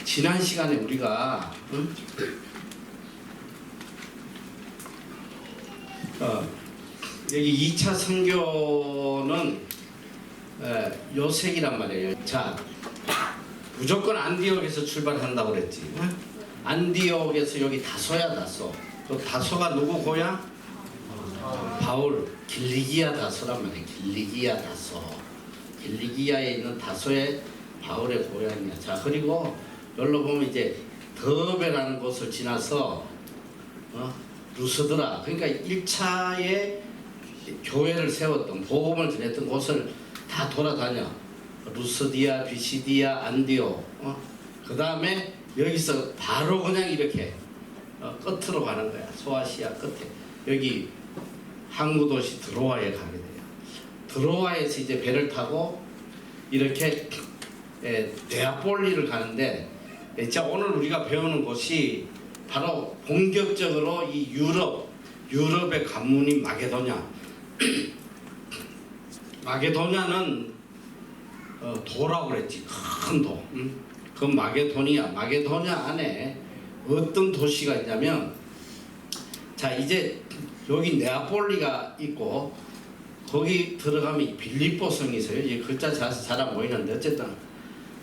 지난 시간에 우리가 여기 2차 선교는 요색이란 말이에요. 자, 무조건 안디옥에서 출발한다고 그랬지. 안디옥에서 여기 다소야, 다소. 그 다소가 누구 고향? 바울, 길리기아 다소란 말이에요. 길리기아 다소. 길리기아에 있는 다소의 바울의 고향이야. 자, 그리고 여기로 보면 이제 더베라는 곳을 지나서 루스드라, 그러니까 1차에 교회를 세웠던, 복음을 전했던 곳을 다 돌아다녀. 루스디아, 비시디아, 안디오. 그 다음에 여기서 바로 그냥 이렇게 끝으로 가는 거야. 소아시아 끝에. 여기 항구 도시 드로아에 가게 돼요. 드로아에서 이제 배를 타고 이렇게 네아폴리를 가는데, 자, 오늘 우리가 배우는 곳이 바로 본격적으로 이 유럽의 관문인 마게도냐. 마게도냐는 도라고 그랬지. 큰 도. 그 마게도냐 안에 어떤 도시가 있냐면, 자, 이제 여기 네아폴리가 있고 거기 들어가면 빌립보 성이 있어요. 이 글자 잘 안 보이는데 어쨌든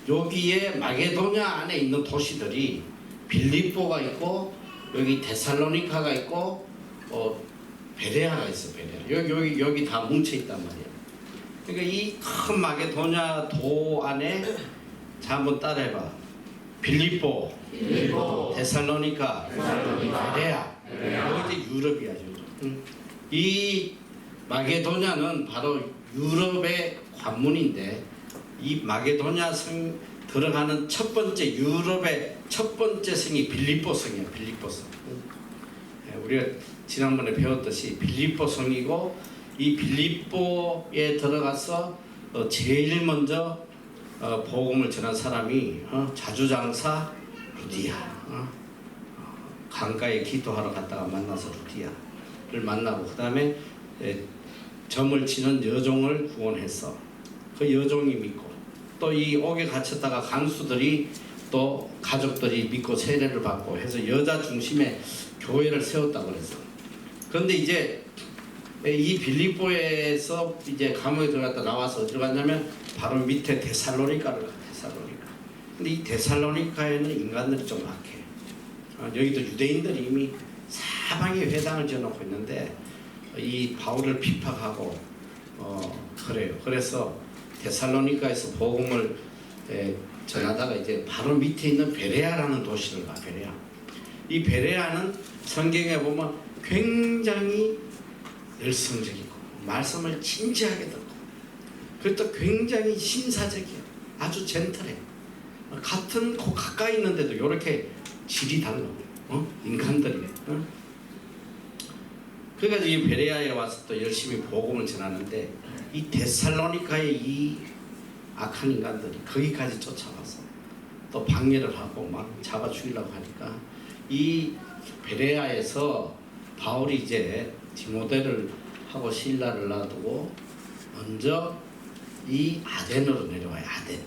여기에 마게도냐 안에 있는 도시들이 빌립보가 있고 여기 데살로니카가 있고 베레아가 있어. 베레아. 여기 다 뭉쳐 있단 말이야. 그러니까 이 큰 마게도냐 도 안에, 자, 한번 따라해봐. 빌립보, 데살로니카, 베레아. 여기 이제 유럽이야. 이 마게도냐는 바로 유럽의 관문인데, 이 마게도냐 성 들어가는 첫 번째, 유럽의 첫 번째 성이 빌립보 성이야. 빌립보 성. 우리가 지난번에 배웠듯이 빌립보 성이고, 이 빌립보에 들어가서 제일 먼저 복음을 전한 사람이 자주장사 루디아. 강가에 기도하러 갔다가 만나서 루디아를 만나고, 그 다음에 점을 치는 여종을 구원했어. 그 여종이 믿고, 또 이 옥에 갇혔다가 간수들이 또 가족들이 믿고 세례를 받고 해서 여자 중심의 교회를 세웠다고 그랬어. 그런데 이제 이 빌립보에서 이제 감옥에 들어갔다 나와서 어디로 갔냐면 바로 밑에 데살로니카를 가. 데살로니카. 근데 이 데살로니카에는 인간들이 좀 악해. 여기도 유대인들이 이미 사방에 회당을 지어놓고 있는데 이 바울을 핍박하고 그래요. 그래서 데살로니카에서 복음을 전하다가 이제 바로 밑에 있는 베레아라는 도시를 가. 베레아. 이 베레아는 성경에 보면 굉장히 열성적이고 말씀을 진지하게 듣고, 그리고 또 굉장히 신사적이야. 아주 젠틀해. 같은 가까이 있는데도 이렇게 질이 달라. 인간들이. 그러니까 이 베레아에 와서 또 열심히 복음을 전하는데, 이 데살로니카의 이 악한 인간들이 거기까지 쫓아와서 또 방해를 하고 막 잡아 죽이려고 하니까, 이 베레아에서 바울이 이제 디모데를 하고 실라를 놔두고 먼저 이 아덴으로 내려와요. 아덴.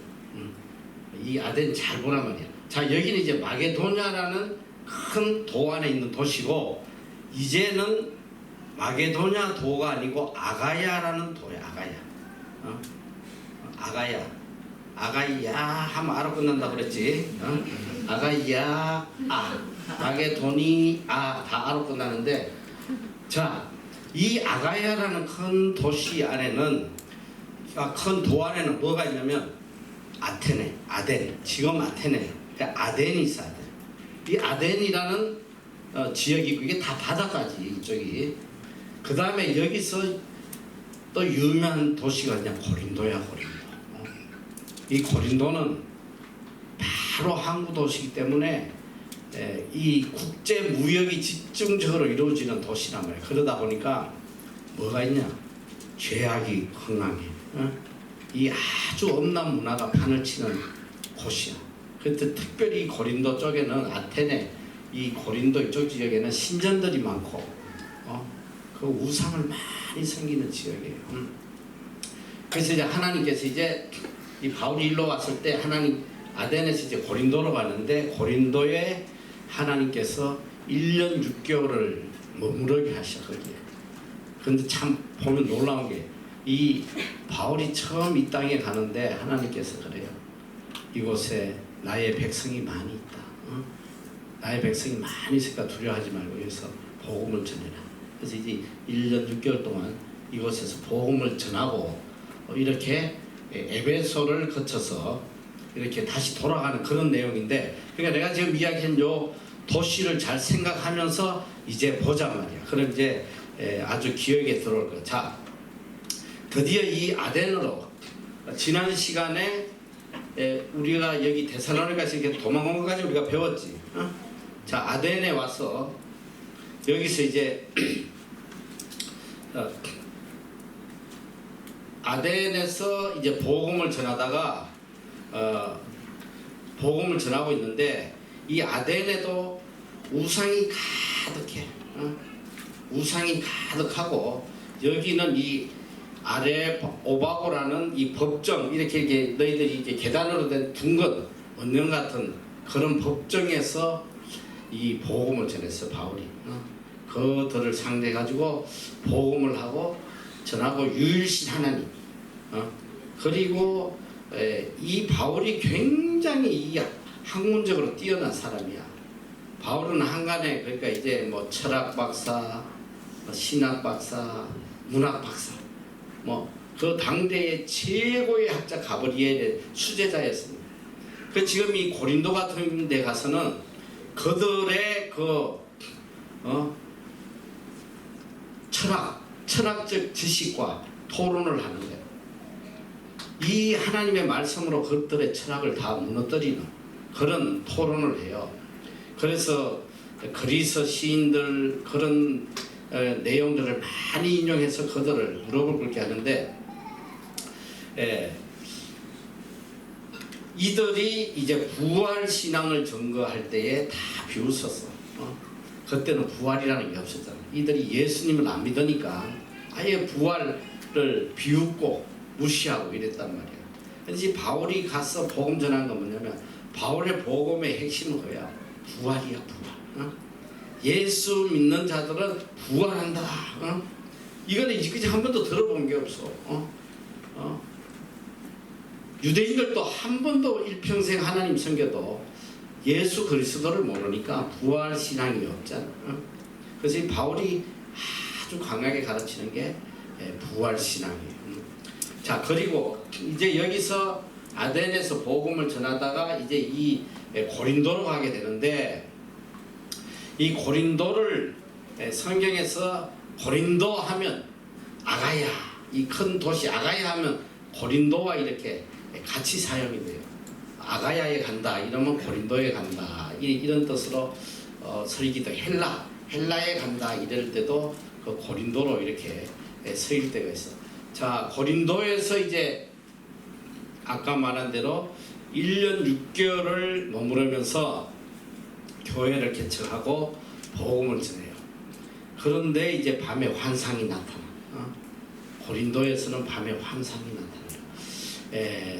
이 아덴 잘 보란 말이야. 자, 여기는 이제 마게도냐라는 큰 도 안에 있는 도시고, 이제는 마게도냐 도가 아니고 아가야라는 도야. 아가야 하면 아로 끝난다 그랬지. 아가야 마게도니 다 아로 끝나는데, 자, 이 아가야라는 큰 도시 안에는, 큰 도 안에는 뭐가 있냐면 아덴, 지금 아테네, 아덴이 있어. 아덴. 이 아덴이라는 지역이 있고, 이게 다 바다까지 이쪽이. 그 다음에 여기서 또 유명한 도시가 그냥 고린도야. 고린도. 이 고린도는 바로 항구 도시이기 때문에 이 국제 무역이 집중적으로 이루어지는 도시란 말이에요. 그러다 보니까 뭐가 있냐? 죄악이 흥황해. 이 아주 엄난 문화가 판을 치는 곳이야. 그때 특별히 고린도 쪽에는, 아테네 이 고린도 이쪽 지역에는 신전들이 많고 그 우상을 많이 섬기는 지역이에요. 그래서 이제 하나님께서 이제 이 바울이 일로 왔을 때 하나님 아덴에서 이제 고린도로 가는데 고린도에 하나님께서 1년 6개월을 머무르게 하셔 거기에. 근데 참 보면 놀라운 게 이 바울이 처음 이 땅에 가는데 하나님께서 그래요. 이곳에 나의 백성이 많이 있다. 나의 백성이 많이 있으니까 두려워하지 말고 여기서 복음을 전해라. 그래서 이제 1년 6개월 동안 이곳에서 복음을 전하고 이렇게 에베소를 거쳐서 이렇게 다시 돌아가는 그런 내용인데, 그러니까 내가 지금 이야기한 요 도시를 잘 생각하면서 이제 보자 말이야. 그럼 이제 아주 기억에 들어올 거야. 자, 드디어 이 아덴으로 지난 시간에 우리가 여기 데살로니가에서 이렇게 도망온 것까지 우리가 배웠지. 자, 아덴에 와서 여기서 이제 아덴에서 이제 복음을 전하다가 복음을 전하고 있는데 이 아덴에도 우상이 가득해. 우상이 가득하고 여기는 이 아레오바고라는 이 법정 이렇게 너희들이 이제 계단으로 된 둥근 원년 같은 그런 법정에서 이 복음을 전했어 바울이. 그들을 상대해 가지고 복음을 하고 전하고 유일신 하나님. 그리고 이 바울이 굉장히 이 학문적으로 뛰어난 사람이야. 바울은 한간에 그러니까 이제 뭐 철학 박사, 신학 박사, 문학 박사, 뭐 그 당대의 최고의 학자 가브리엘의 수제자였습니다. 그 지금 이 고린도 같은 데 가서는 그들의 그 철학적 지식과 토론을 하는 거예요. 이 하나님의 말씀으로 그들의 철학을 다 무너뜨리는 그런 토론을 해요. 그래서 그리스 시인들 그런 내용들을 많이 인용해서 그들을 무릎을 꿇게 하는데, 이들이 이제 부활 신앙을 증거할 때에 다 비웃었어. 그때는 부활이라는 게 없었잖아. 이들이 예수님을 안 믿으니까 아예 부활을 비웃고 무시하고 이랬단 말이야. 그래서 바울이 가서 복음 전한 건 뭐냐면 바울의 복음의 핵심은 그거야. 부활이야, 부활. 예수 믿는 자들은 부활한다. 이거는 지금까지 한 번도 들어본 게 없어. 유대인들도 한 번도 일평생 하나님 섬겨도 예수 그리스도를 모르니까 부활 신앙이 없잖아. 그래서 이 바울이 아주 강하게 가르치는 게 부활 신앙이에요. 자, 그리고 이제 여기서 아덴에서 복음을 전하다가 이제 이 고린도로 가게 되는데, 이 고린도를 성경에서 고린도 하면 아가야, 이 큰 도시 아가야 하면 고린도와 이렇게 같이 사용이 돼요. 아가야에 간다 이러면 고린도에 간다 이런 뜻으로 서기도 헬라에 간다 이럴 때도 그 고린도로 이렇게 서일 때가 있어. 자, 고린도에서 이제 아까 말한 대로 1년 6개월을 머무르면서 교회를 개척하고 복음을 전해요. 그런데 이제 밤에 환상이 나타나. 고린도에서는 밤에 환상이 나타나요.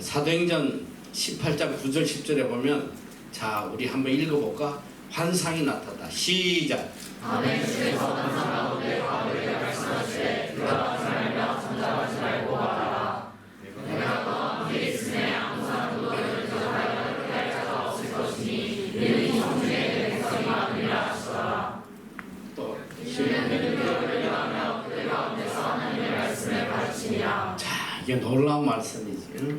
사도행전 18장 9절 10절에 보면, 자, 우리 한번 읽어볼까? 환상이 나타났다. 시작. 아멘. 주께서 환상 가운데 바울에게 말씀하시되 그가 나타나리라 잠잠하지 말고 말하라. 내가 너와 함께 있으매 아무 사람도 너를 대적하여 그렇게 할 자가 없을 것이니 이는 성중에 내 백성이 많으리라 하시더라. 또 이는 믿음으로 열려하며 그들 가운데서 하나님의 말씀을 가르치니라. 자, 이게 놀라운 말씀이지.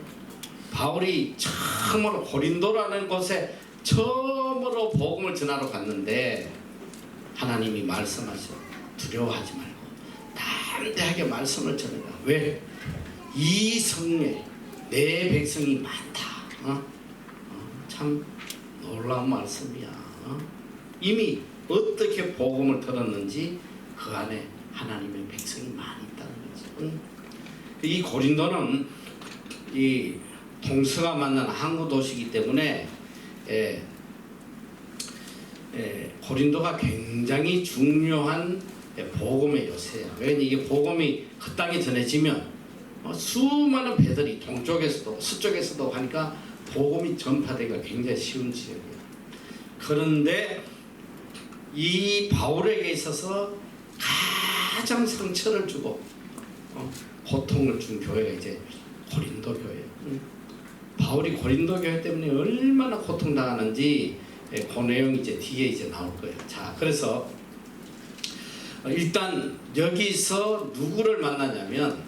바울이 처음으로 고린도라는 곳에 처음으로 복음을 전하러 갔는데 하나님이 말씀하셔. 두려워하지 말고 담대하게 말씀을 전해라. 왜? 이 성에 내 백성이 많다. 참 놀라운 말씀이야. 이미 어떻게 복음을 들었는지 그 안에 하나님의 백성이 많이 있다는 거죠. 이 고린도는 이 동서가 만난 항구 도시이기 때문에 고린도가 굉장히 중요한 복음의 요새야. 왜냐면 이게 복음이 그 땅에 전해지면 수많은 배들이 동쪽에서도 서쪽에서도 하니까 복음이 전파되기가 굉장히 쉬운 지역이에요. 그런데 이 바울에게 있어서 가장 상처를 주고 고통을 준 교회가 이제 고린도 교회예요. 바울이 고린도 교회 때문에 얼마나 고통당하는지 그 내용이 이제 뒤에 이제 나올 거예요. 자, 그래서 일단 여기서 누구를 만나냐면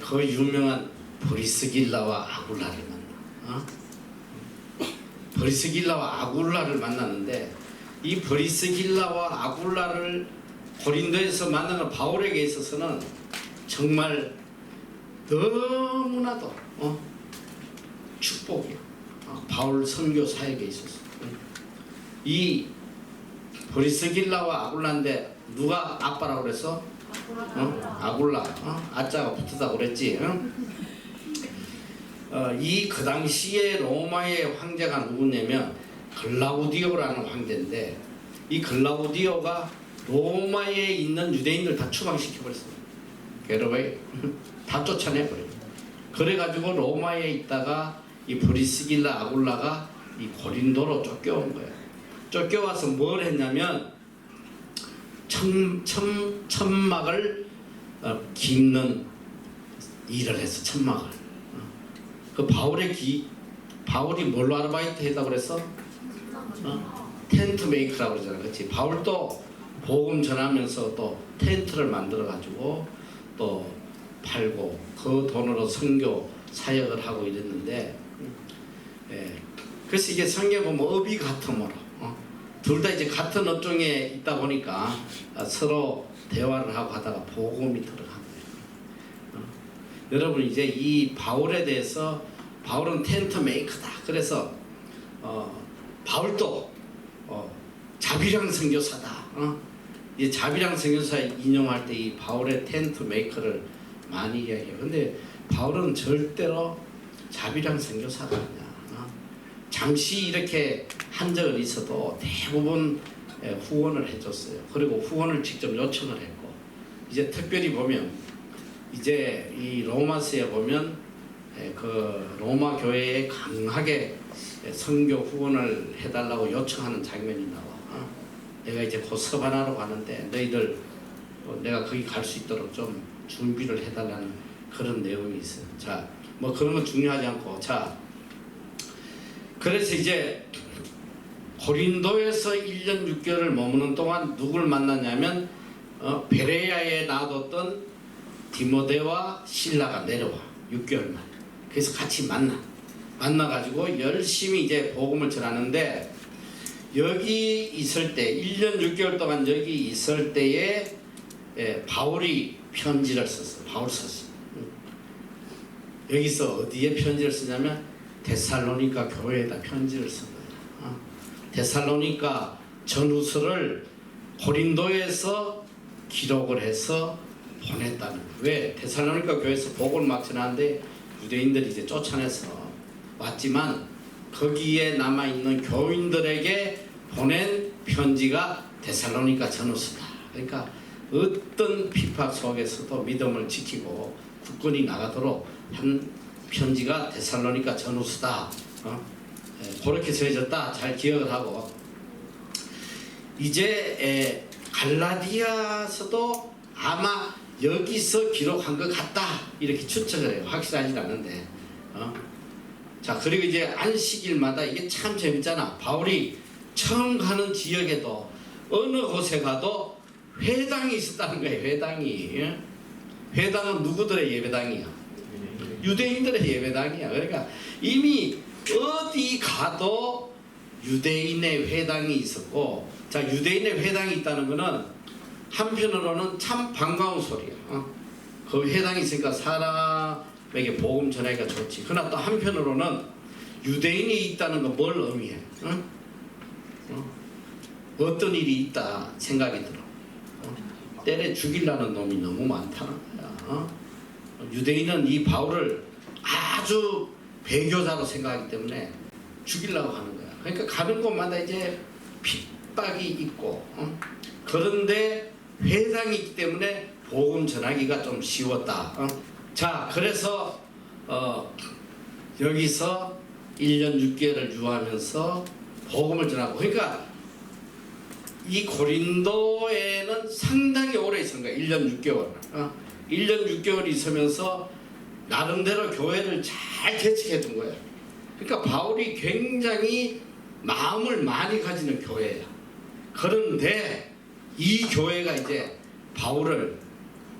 그 유명한 브리스길라와 아굴라를 만나. 브리스길라와 아굴라를 만났는데 이 브리스길라와 아굴라를 고린도에서 만나는 바울에게 있어서는 정말 너무나도 축복이야. 바울 선교 사역에 있어서 이 브리스길라와 아굴라인데 누가 아빠라고 그랬어? 아굴라. 아자가 붙었다고 그랬지. 이 그 당시에 로마의 황제가 누구냐면 글라우디오라는 황제인데 이 글라우디오가 로마에 있는 유대인들 다 추방시켜버렸어요. 게르웨이 다 쫓아내버려요. 그래가지고 로마에 있다가 이 브리스길라 아굴라가 이 고린도로 쫓겨온 거예요. 쫓겨와서 뭘 했냐면 천막을 깁는 일을 했어. 천막을. 그 바울이 뭘로 아르바이트 했다고 그랬어? 텐트 메이커라고 그러잖아. 그렇지? 바울도 복음 전하면서 또 텐트를 만들어 가지고 또 팔고 그 돈으로 선교 사역을 하고 이랬는데 그래서 이게 성경에 보면 업이 같으므로 둘 다 이제 같은 업종에 있다 보니까 서로 대화를 하고 하다가 복음이 들어간 거예요. 여러분 이제 이 바울에 대해서 바울은 텐트 메이커다. 그래서 바울도 자비랑 선교사다. 이 자비랑 선교사 인용할 때 이 바울의 텐트 메이커를 많이 이야기해요. 근데 바울은 절대로 자비랑 선교사가 아니야. 잠시 이렇게 한 적은 있어도 대부분 후원을 해줬어요. 그리고 후원을 직접 요청을 했고 이제 특별히 보면 이제 이 로마서에 보면 그 로마 교회에 강하게 선교 후원을 해달라고 요청하는 장면이 나와. 내가 이제 곧 서바나로 가는데 너희들 내가 거기 갈 수 있도록 좀 준비를 해달라는 그런 내용이 있어요. 자, 뭐 그런 건 중요하지 않고 자. 그래서 이제 고린도에서 1년 6개월을 머무는 동안 누굴 만났냐면 베레야에 놔뒀던 디모데와 실라가 내려와 6개월만. 그래서 같이 만나가지고 열심히 이제 복음을 전하는데 여기 있을 때 1년 6개월 동안 여기 있을 때에 바울이 편지를 썼어. 바울 썼어. 여기서 어디에 편지를 쓰냐면 데살로니가 교회에다 편지를 쓴 거예요. 데살로니가 전후서를 고린도에서 기록을 해서 보냈다는 거예요. 왜? 데살로니가 교회에서 복음을 막 전하는데 유대인들이 이제 쫓아내서 왔지만 거기에 남아있는 교인들에게 보낸 편지가 데살로니가 전후서다. 그러니까 어떤 핍박 속에서도 믿음을 지키고 굳건히 나가도록 한 편지가 데살로니가 전후서다. 그렇게 쓰여졌다. 잘 기억을 하고 이제 갈라디아서도 아마 여기서 기록한 것 같다 이렇게 추측을 해요. 확실하지 않은데 자 그리고 이제 안식일마다 이게 참 재밌잖아. 바울이 처음 가는 지역에도 어느 곳에 가도 회당이 있었다는 거예요. 회당이. 회당은 누구들의 예배당이야? 유대인들의 예배당이야. 그러니까 이미 어디 가도 유대인의 회당이 있었고 자 유대인의 회당이 있다는 거는 한편으로는 참 반가운 소리야. 그 회당이 있으니까 사람에게 복음 전하기가 좋지. 그러나 또 한편으로는 유대인이 있다는 건 뭘 의미해? 어떤 일이 있다 생각이 들어. 때려 죽이려는 놈이 너무 많다는 거야. 유대인은 이 바울을 아주 배교자로 생각하기 때문에 죽이려고 하는 거야. 그러니까 가는 곳마다 이제 핍박이 있고 그런데 회당이 있기 때문에 복음 전하기가 좀 쉬웠다. 자 그래서 여기서 1년 6개월을 유하면서 복음을 전하고, 그러니까 이 고린도에는 상당히 오래 있은 거야. 1년 6개월. 1년 6개월 있으면서 나름대로 교회를 잘 개척해 둔 거야. 그러니까 바울이 굉장히 마음을 많이 가지는 교회야. 그런데 이 교회가 이제 바울을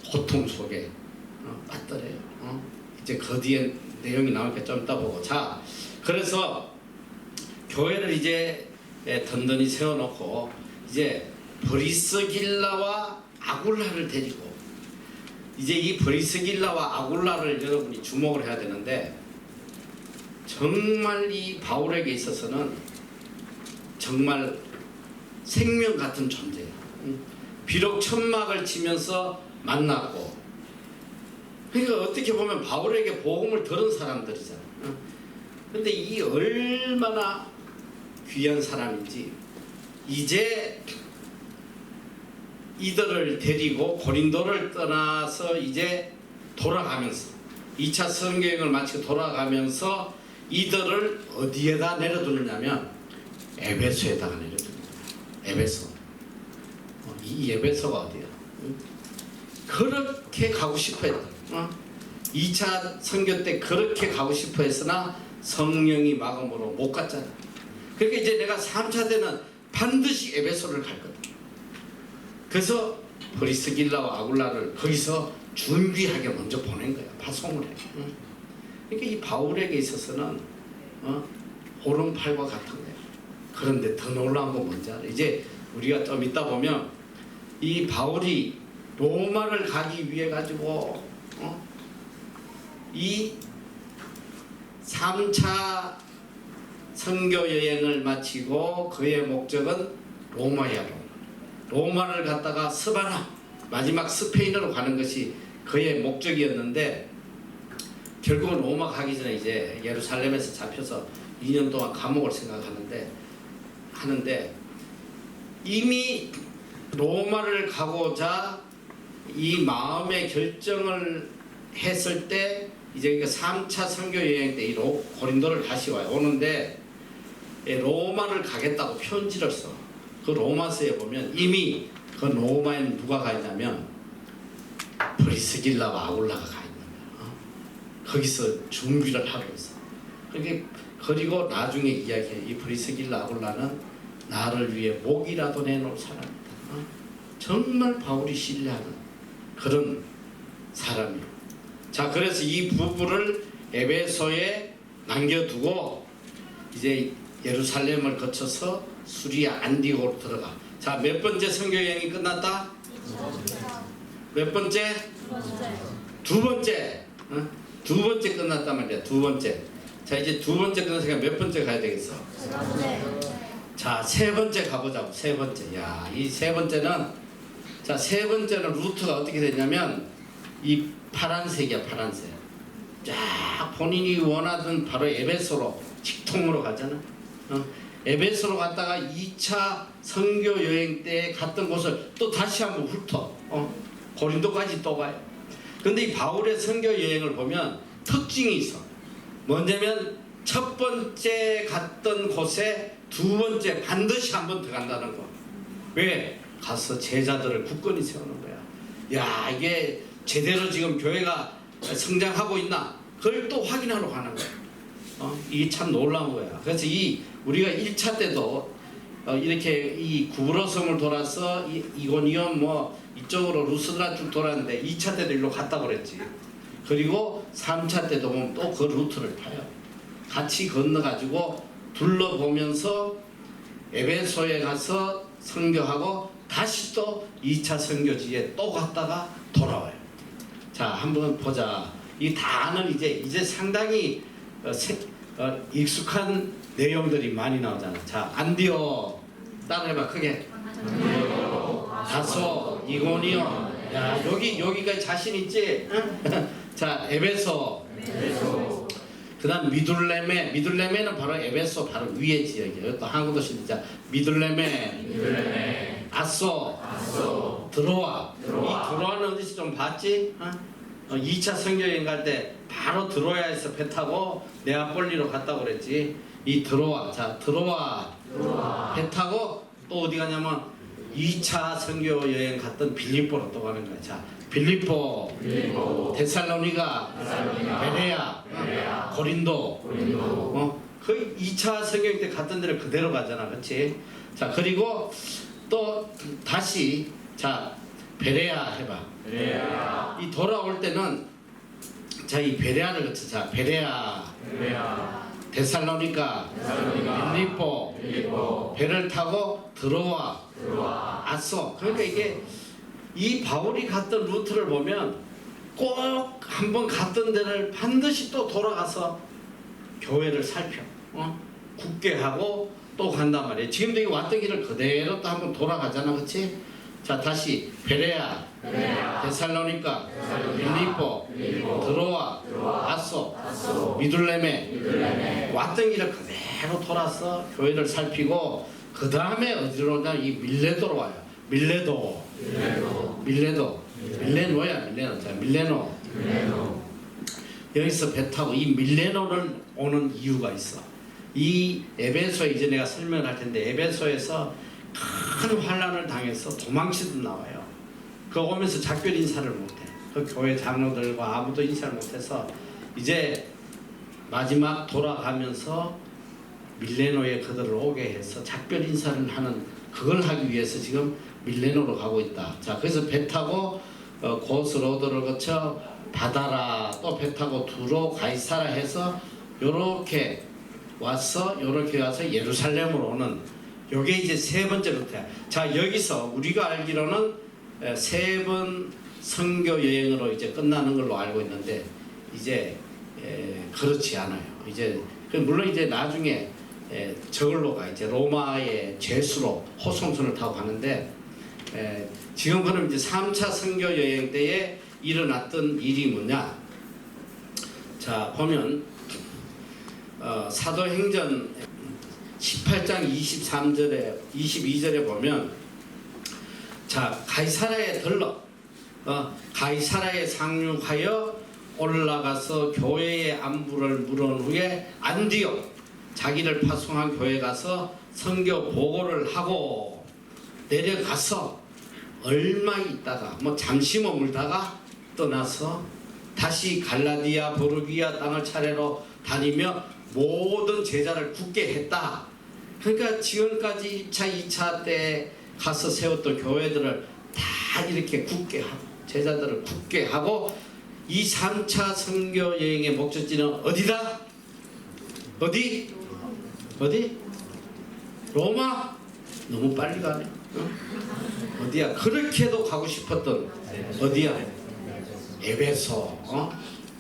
고통 속에 빠뜨려요. 이제 그 뒤에 내용이 나오니까 좀 이따 보고. 자, 그래서 교회를 이제 든든히 세워놓고 이제 브리스길라와 아굴라를 데리고, 이제 이 브리스길라와 아굴라를 여러분이 주목을 해야 되는데, 정말 이 바울에게 있어서는 정말 생명 같은 존재예요. 비록 천막을 치면서 만났고, 그러니까 어떻게 보면 바울에게 복음을 들은 사람들이잖아. 근데 이 얼마나 귀한 사람인지, 이제 이들을 데리고 고린도를 떠나서 이제 돌아가면서 2차 선교행을 마치고 돌아가면서 이들을 어디에다 내려두느냐면 에베소에다가 내려두는 거야. 에베소. 이 에베소가 어디야? 그렇게 가고 싶어 했다. 2차 선교 때 그렇게 가고 싶어 했으나 성령이 막음으로 못 갔잖아. 그러니까 이제 내가 3차 때는 반드시 에베소를 갈 거다. 그래서 브리스길라와 아굴라를 거기서 준비하게 먼저 보낸 거야. 파송을 해. 그러니까 이 바울에게 있어서는 오른팔과 같은 거야. 그런데 더 놀라운 건 뭔지 알아? 이제 우리가 좀 이따 보면 이 바울이 로마를 가기 위해 가지고 이 3차 선교 여행을 마치고 그의 목적은 로마야. 로마를 갔다가 스바나, 마지막 스페인으로 가는 것이 그의 목적이었는데, 결국은 로마 가기 전에 이제 예루살렘에서 잡혀서 2년 동안 감옥을 하는데 이미 로마를 가고자 이 마음의 결정을 했을 때, 이제 3차 선교 여행 때 이 고린도를 다시 오는데 로마를 가겠다고 편지를 써. 그 로마서에 보면 이미 그 로마에는 누가 가 있냐면 브리스길라와 아굴라가 가 있는 거야. 거기서 준비를 하고 있어. 그리고 나중에 이야기해. 이 브리스길라 아굴라는 나를 위해 목이라도 내놓을 사람이다. 정말 바울이 신뢰하는 그런 사람이에요. 자, 그래서 이 부부를 에베소에 남겨두고 이제 예루살렘을 거쳐서 수리아 안디오로 들어가. 자, 몇 번째 선교 여행이 끝났다? 몇 번째? 두 번째. 두 번째 끝났단 말이야. 두 번째. 자, 이제 두 번째 끝났으니까 몇 번째 가야 되겠어? 자, 세 번째 가보자고. 세 번째. 야, 이 세 번째는, 자, 세 번째는 루트가 어떻게 되냐면 이 파란색이야. 파란색. 쫙 본인이 원하던 바로 에베소로 직통으로 가잖아. 에베소로 갔다가 2차 선교 여행 때 갔던 곳을 또 다시 한번 훑어. 고린도까지 또 가요. 근데 이 바울의 선교 여행을 보면 특징이 있어. 뭐냐면 첫 번째 갔던 곳에 두 번째 반드시 한 번 더 간다는 거. 왜? 가서 제자들을 굳건히 세우는 거야. 야, 이게 제대로 지금 교회가 성장하고 있나? 그걸 또 확인하러 가는 거야. 이게 참 놀라운 거야. 그래서 우리가 1차 때도 이렇게 이 구브로섬을 돌아서 이고니온 뭐 이쪽으로 루스드라 쭉 돌았는데 2차 때도 일로 갔다고 그랬지. 그리고 3차 때도 보면 또 그 루트를 타요. 같이 건너가지고 둘러보면서 에베소에 가서 선교하고 다시 또 2차 선교지에 또 갔다가 돌아와요. 자, 한번 보자. 이 다는 이제 상당히 익숙한 내용들이 많이 나오잖아. 자, 안디오 따라해봐. 크게. 다소, 이고니온. 야, 여기가 자신 있지? 자, 에베소. 그 다음 미둘레메는 바로 에베소 바로 위에 지역이에요. 또 한국도 시리자. 미둘레메. 아소. 드로아. 이 드로아는 어디서 좀 봤지? 2차 선교여행 갈 때 바로 드로아에서 배 타고 네아폴리로 갔다고 그랬지. 이 드로아, 자 드로아 배 타고 또 어디 가냐면 2차 선교 여행 갔던 빌립보로 또 가는 거야. 자 빌립보, 데살로니가, 베레아, 고린도. 그 2차 선교 때 갔던 데를 그대로 가잖아, 그렇지? 자 그리고 또 다시 자 베레아 해봐. 이 돌아올 때는 자 이 베레아를 거쳐. 자 베레아, 데살로니가, 빌립보, 배를 타고 드로아, 아소. 그러니까 이게 이 바울이 갔던 루트를 보면 꼭 한번 갔던 데를 반드시 또 돌아가서 교회를 살펴, 굳게 하고 또 간단 말이에요. 지금도 이 왔던 길을 그대로 또 한번 돌아가잖아, 그렇지? 자 다시 베레아, 데살로니가, 빌립보, 드로아, 아소, 미둘레메 왔던 길을 그대로 돌아서 교회를 살피고 그 다음에 어디로 오냐? 이 밀레도로 와요. 밀레노야. 자 밀레노. 여기서 배 타고 이 밀레노를 오는 이유가 있어. 이 에베소에 이제 내가 설명을 할 텐데 에베소에서 큰 환란을 당해서 도망치듯 나와요. 그 오면서 작별 인사를 못해. 그 교회 장로들과 아무도 인사를 못해서 이제 마지막 돌아가면서 밀레노에 그들을 오게 해서 작별 인사를 하는 그걸 하기 위해서 지금 밀레노로 가고 있다. 자 그래서 배 타고 고스로드를 거쳐 바다라 또 배 타고 두로 가이사라 해서 요렇게 와서 요렇게 와서 예루살렘으로 오는 요게 이제 세 번째 루트야. 자 여기서 우리가 알기로는 세 번 선교 여행으로 이제 끝나는 걸로 알고 있는데 이제 그렇지 않아요. 이제 물론 이제 나중에 저걸로 가 이제 로마의 죄수로 호송선을 타고 가는데 지금 그럼 이제 3차 선교 여행 때에 일어났던 일이 뭐냐? 자 보면 사도행전 18장 23절에 22절에 보면 자 가이사라에 들러 가이사라에 상륙하여 올라가서 교회의 안부를 물은 후에 안디옥 자기를 파송한 교회 가서 선교 보고를 하고 내려가서 얼마 있다가 뭐 잠시 머물다가 떠나서 다시 갈라디아 보르기아 땅을 차례로 다니며 모든 제자를 굳게 했다. 그러니까 지금까지 1차 2차 때 가서 세웠던 교회들을 다 이렇게 굳게 하고 제자들을 굳게 하고 이 3차 선교 여행의 목적지는 어디다? 어디? 로마? 너무 빨리 가네. 어디야? 그렇게도 가고 싶었던 어디야? 에베소.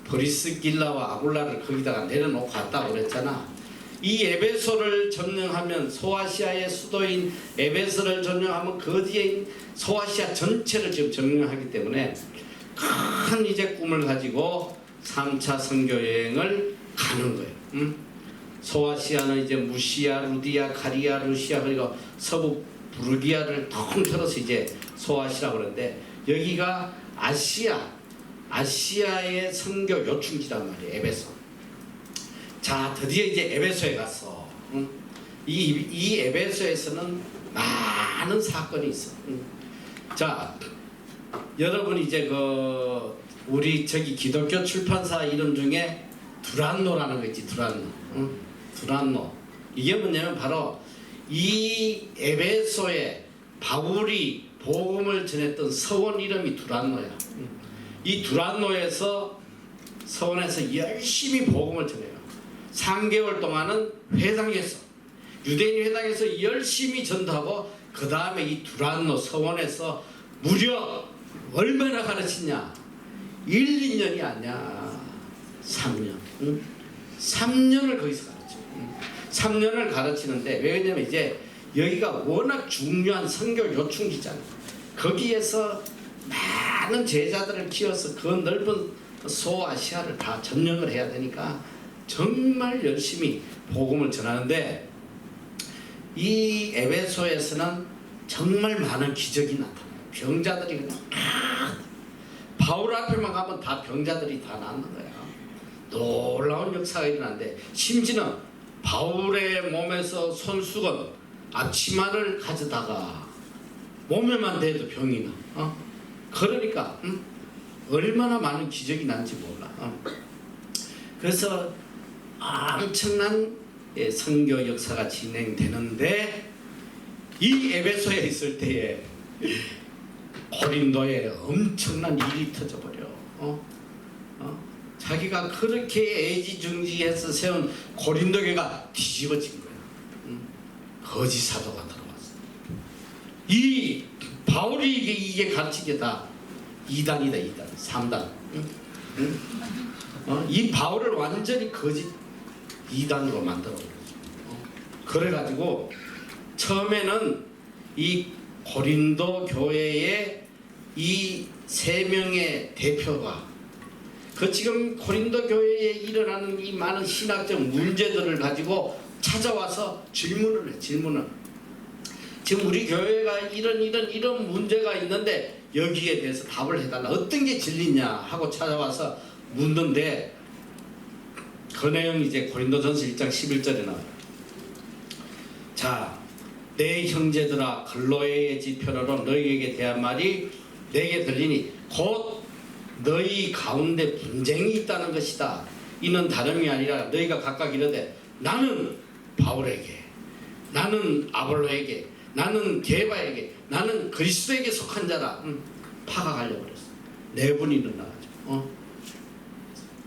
브리스길라와 아굴라를 거기다가 내려놓고 갔다고 그랬잖아. 이 에베소를 점령하면 소아시아의 수도인 에베소를 점령하면 그 뒤에 소아시아 전체를 지금 점령하기 때문에 큰 이제 꿈을 가지고 3차 선교 여행을 가는 거예요. 소아시아는 이제 무시아, 루디아, 카리아, 루시아 그리고 서부 부르기아를 통틀어서 이제 소아시아라고 그러는데 여기가 아시아의 선교 요충지란 말이에요. 에베소. 자 드디어 이제 에베소에 갔어. 이 에베소에서는 많은 사건이 있어. 자 여러분 이제 그 우리 저기 기독교 출판사 이름 중에 두란노라는 거 있지. 두란노. 이게 뭐냐면 바로 이 에베소에 바울이 복음을 전했던 서원 이름이 두란노야. 이 두란노에서 서원에서 열심히 복음을 전해요. 3개월 동안은 회당에서 유대인 회당에서 열심히 전도하고 그 다음에 이 두란노 서원에서 무려 얼마나 가르치냐? 1, 2년이 아니야. 3년. 3년을 거기서 가르쳐. 3년을 가르치는데 왜냐면 이제 여기가 워낙 중요한 선교 요충지잖아. 거기에서 많은 제자들을 키워서 그 넓은 소아시아를 다 점령을 해야 되니까 정말 열심히 복음을 전하는데 이 에베소에서는 정말 많은 기적이 나타나요. 병자들이 그냥 바울 앞에만 가면 다 병자들이 다 낫는 거야. 놀라운 역사가 일어났는데 심지어는 바울의 몸에서 손수건 앞치마를 가져다가 몸에만 대도 병이 나. 그러니까 얼마나 많은 기적이 난지 몰라. 그래서 엄청난 선교 역사가 진행되는데 이 에베소에 있을 때에 고린도에 엄청난 일이 터져버려. 자기가 그렇게 애지중지해서 세운 고린도 교회가 뒤집어진 거야. 거짓 사도가 들어왔어. 이 바울이 이게 가르치게 다 2단이다 2단 3단. 이 바울을 완전히 거짓 2단으로 만들어버렸어. 그래가지고 처음에는 이 고린도 교회의 이 3명의 대표가 그 지금 고린도 교회에 일어나는 이 많은 신학적 문제들을 가지고 찾아와서 질문을 해. 질문을. 지금 우리 교회가 이런 문제가 있는데 여기에 대해서 답을 해달라. 어떤 게 진리냐 하고 찾아와서 묻는데 그 내용이 이제 고린도전서 1장 11절에 나와요. 자, 내 형제들아 글로에의 지편으로 너희에게 대한 말이 내게 들리니 곧 너희 가운데 분쟁이 있다는 것이다. 이는 다름이 아니라 너희가 각각 이르되 나는 바울에게, 나는 아볼로에게, 나는 게바에게, 나는 그리스도에게 속한 자라. 파가 갈려버렸어. 내분이 일어나가지고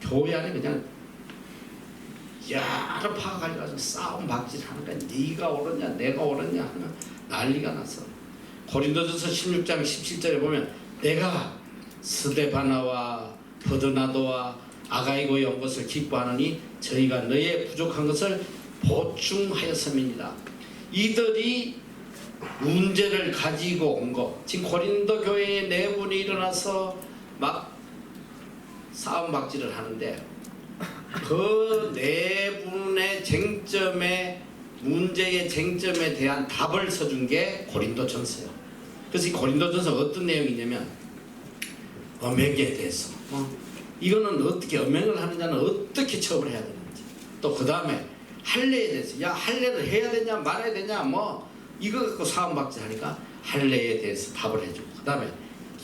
교회 안에 그냥 여러 파가 갈려가지고 싸움 박질하는 거야. 네가 옳았냐 내가 옳았냐 하는 난리가 났어. 고린도전서 16장 17절에 보면 내가 스데바나와 버드나도와 아가이고에 온 것을 기뻐하느니 저희가 너의 부족한 것을 보충하였음이니라. 이들이 문제를 가지고 온 거, 지금 고린도 교회에 내분이 일어나서 막 싸움박질을 하는데 그 내분의 쟁점에 문제의 쟁점에 대한 답을 써준 게 고린도전서예요. 그래서 이 고린도전서 어떤 내용이냐면 엄행에 대해서 이거는 어떻게 엄행을 하느냐는 어떻게 처벌해야 되는지, 또 그 다음에 할례에 대해서 야 할례를 해야 되냐 말아야 되냐 뭐 이거 갖고 싸움박질 하니까 할례에 대해서 답을 해주고, 그 다음에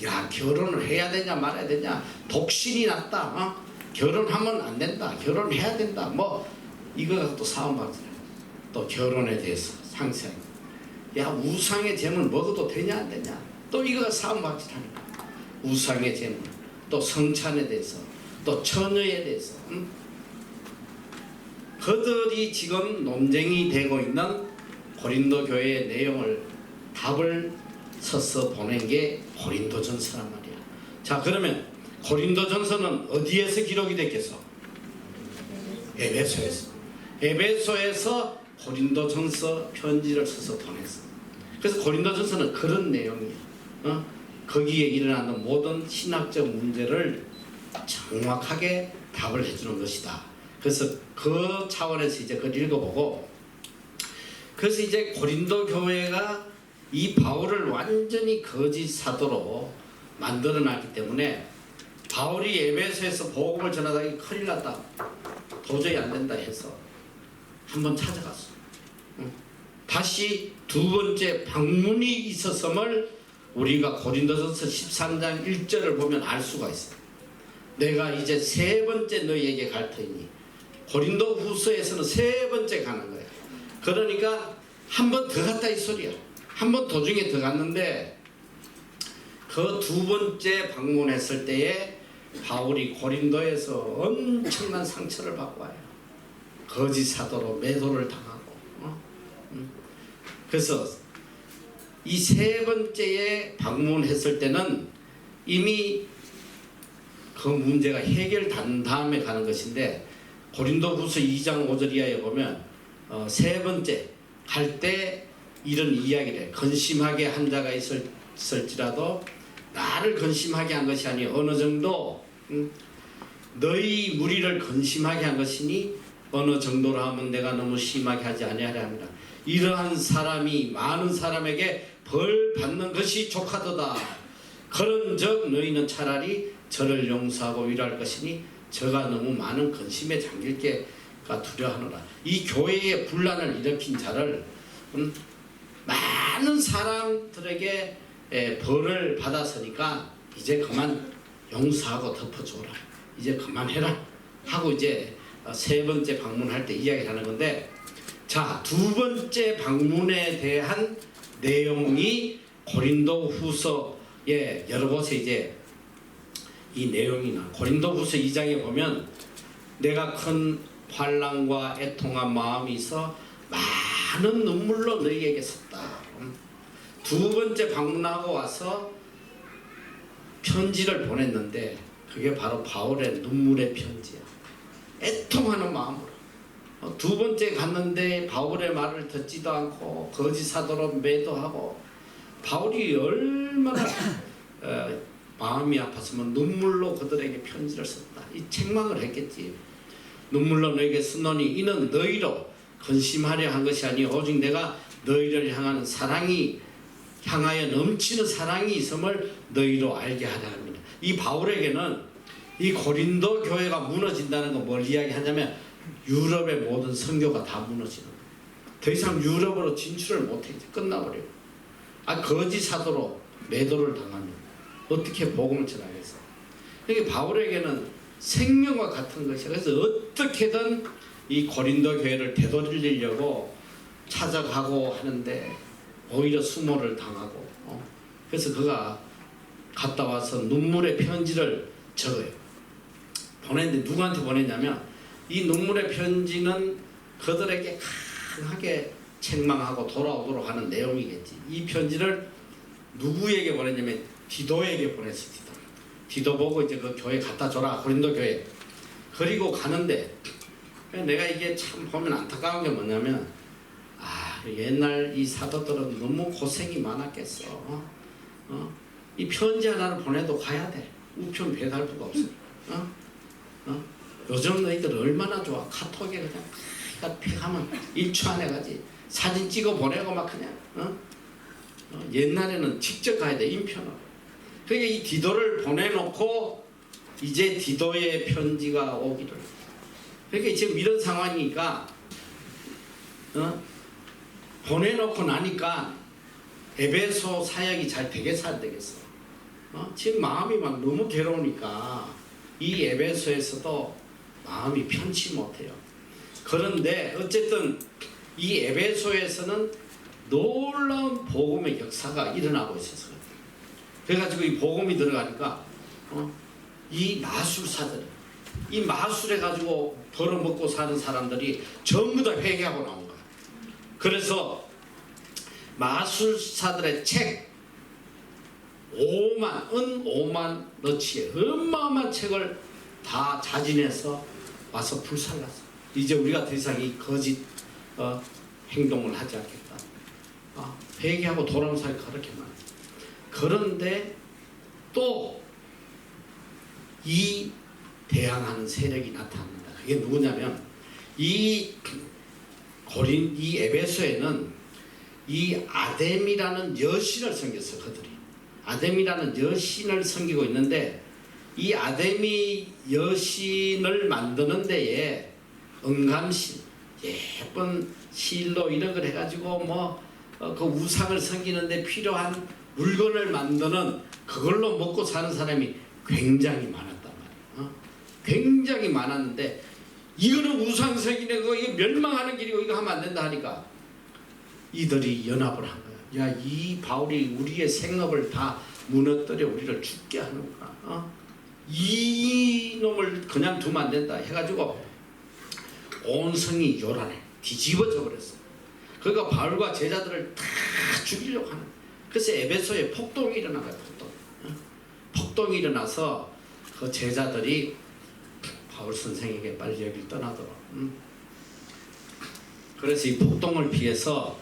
야 결혼을 해야 되냐 말아야 되냐 독신이 낫다, 결혼하면 안 된다, 결혼해야 된다 뭐 이거 갖고 또 싸움박질 하고, 또 결혼에 대해서 상세하게 야 우상의 제물 먹어도 되냐 안 되냐 또 이거 싸움박질 하니까 우상의 제물, 또 성찬에 대해서, 또 처녀에 대해서 그들이 지금 논쟁이 되고 있는 고린도 교회의 내용을 답을 써서 보낸 게 고린도전서란 말이야. 자, 그러면 고린도전서는 어디에서 기록이 됐겠어? 에베소에서. 에베소에서 고린도전서 편지를 써서 보냈어. 그래서 고린도전서는 그런 내용이야. 거기에 일어나는 모든 신학적 문제를 정확하게 답을 해주는 것이다. 그래서 그 차원에서 이제 그걸 읽어보고, 그래서 이제 고린도 교회가 이 바울을 완전히 거짓 사도로 만들어놨기 때문에 바울이 에베소에서 복음을 전하다가 큰일 났다, 도저히 안 된다 해서 한번 찾아갔어. 다시 두 번째 방문이 있었음을 우리가 고린도전서 13장 1절을 보면 알 수가 있어요. 내가 이제 세 번째 너희에게 갈 터이니, 고린도 후서에서는 세 번째 가는 거예요. 그러니까 한 번 더 갔다 이 소리야. 한 번 도중에 더 갔는데 그 두 번째 방문했을 때에 바울이 고린도에서 엄청난 상처를 받고 와요. 거짓 사도로 매도를 당하고. 그래서 이 세 번째에 방문했을 때는 이미 그 문제가 해결된 다음에 가는 것인데, 고린도후서 2장 5절 이하에 보면 세 번째 갈 때 이런 이야기를 해. 근심하게 한 자가 있을지라도 나를 근심하게 한 것이 아니 어느 정도 너희 무리를 근심하게 한 것이니 어느 정도로 하면 내가 너무 심하게 하지 아니하려 합니다. 이러한 사람이 많은 사람에게 벌 받는 것이 족하도다. 그런즉 너희는 차라리 저를 용서하고 위로할 것이니 저가 너무 많은 근심에 잠길 게가 두려워하노라. 이 교회에 분란을 일으킨 자를 많은 사람들에게 벌을 받았으니까 이제 그만 용서하고 덮어줘라. 이제 그만해라 하고 이제 세 번째 방문할 때 이야기를 하는 건데, 자, 두 번째 방문에 대한 내용이 고린도 후서에 여러 곳에 이제 이 내용이나 고린도 후서 2장에 보면 내가 큰 환난과 애통한 마음이 있어 많은 눈물로 너희에게 섰다. 두 번째 방문하고 와서 편지를 보냈는데 그게 바로 바울의 눈물의 편지야. 애통하는 마음으로. 두 번째 갔는데 바울의 말을 듣지도 않고 거짓 사도로 매도하고, 바울이 얼마나 마음이 아팠으면 눈물로 그들에게 편지를 썼다. 이 책망을 했겠지. 눈물로 너에게 쓰노니 이는 너희로 근심하려 한 것이 아니 오직 내가 너희를 향하는 사랑이 향하여 넘치는 사랑이 있음을 너희로 알게 하려 합니다. 이 바울에게는 이 고린도 교회가 무너진다는 건 뭘 이야기하냐면 유럽의 모든 선교가 다 무너지는 거예요. 더 이상 유럽으로 진출을 못해. 끝나버려요. 거짓 사도로 매도를 당하면 어떻게 복음을 전하겠어. 그러니까 바울에게는 생명과 같은 것이야. 그래서 어떻게든 이 고린도 교회를 되돌리려고 찾아가고 하는데 오히려 수모를 당하고, 그래서 그가 갔다 와서 눈물의 편지를 적어요. 보냈는데 누구한테 보냈냐면 이 눈물의 편지는 그들에게 강하게 책망하고 돌아오도록 하는 내용이겠지. 이 편지를 누구에게 보냈냐면 디도에게 보냈어. 디도 보고 이제 그 교회 갖다 줘라. 고린도 교회. 그리고 가는데 내가 이게 참 보면 안타까운 게 뭐냐면 옛날 이 사도들은 너무 고생이 많았겠어. 이 편지 하나를 보내도 가야 돼. 우편 배달부가 없어. 요즘 너희들 얼마나 좋아. 카톡에 그냥 픽하면 1초 안에 가지. 사진 찍어 보내고 막 그냥. 옛날에는 직접 가야 돼. 인편으로. 그러니까 이 디도를 보내놓고 이제 디도의 편지가 오기를. 그러니까 지금 이런 상황이니까 보내놓고 나니까 에베소 사역이 잘 되겠어 안 되겠어? 지금 마음이 막 너무 괴로우니까 이 에베소에서도 마음이 편치 못해요. 그런데 어쨌든 이 에베소에서는 놀라운 복음의 역사가 일어나고 있었어요. 그래가지고 이 복음이 들어가니까 이 마술사들, 이 마술해가지고 벌어먹고 사는 사람들이 전부 다 회개하고 나온 거야. 그래서 마술사들의 책 5만 너치에 어마어마한 책을 다 자진해서 와서 불살랐어. 이제 우리가 더 이상 이 거짓 행동을 하지 않겠다. 회개하고 돌아온 사람이 그렇게 많아. 그런데 또 이 대항하는 세력이 나타납니다. 그게 누구냐면 이 에베소에는 이 아뎀이라는 여신을 섬겼어. 그들이 아뎀이라는 여신을 섬기고 있는데, 이 아데미 여신을 만드는 데에 은감신, 예쁜 실로 이런 걸 해가지고 그 우상을 섬기는데 필요한 물건을 만드는, 그걸로 먹고 사는 사람이 굉장히 많았단 말이야. 굉장히 많았는데 이거는 우상 섬기네, 이거 멸망하는 길이고 이거 하면 안 된다 하니까 이들이 연합을 한 거야. 야, 이 바울이 우리의 생업을 다 무너뜨려 우리를 죽게 하는구나. 이 놈을 그냥 두면 안 된다 해가지고 온 성이 요란해 뒤집어져 버렸어. 그러니까 바울과 제자들을 다 죽이려고 하는. 그래서 에베소에 폭동이 일어난 거야. 폭동이 일어나서 그 제자들이 바울 선생에게 빨리 여기를 떠나도록. 그래서 이 폭동을 피해서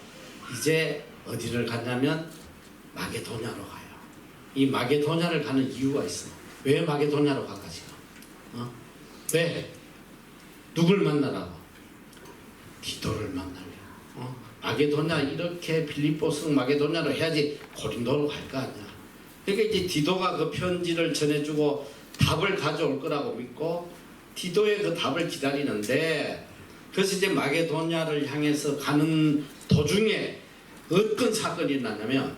이제 어디를 갔냐면 마게도냐로 가요. 이 마게도냐를 가는 이유가 있어. 왜 마게도냐로 갈까 지금? 왜? 누굴 만나라고? 디도를 만나려고. 마게도냐, 이렇게 빌립보성 마게도냐로 해야지 고린도로 갈 거 아니야. 그러니까 이제 디도가 그 편지를 전해주고 답을 가져올 거라고 믿고 디도의 그 답을 기다리는데, 그래서 이제 마게도냐를 향해서 가는 도중에 어떤 사건이 일어났냐면,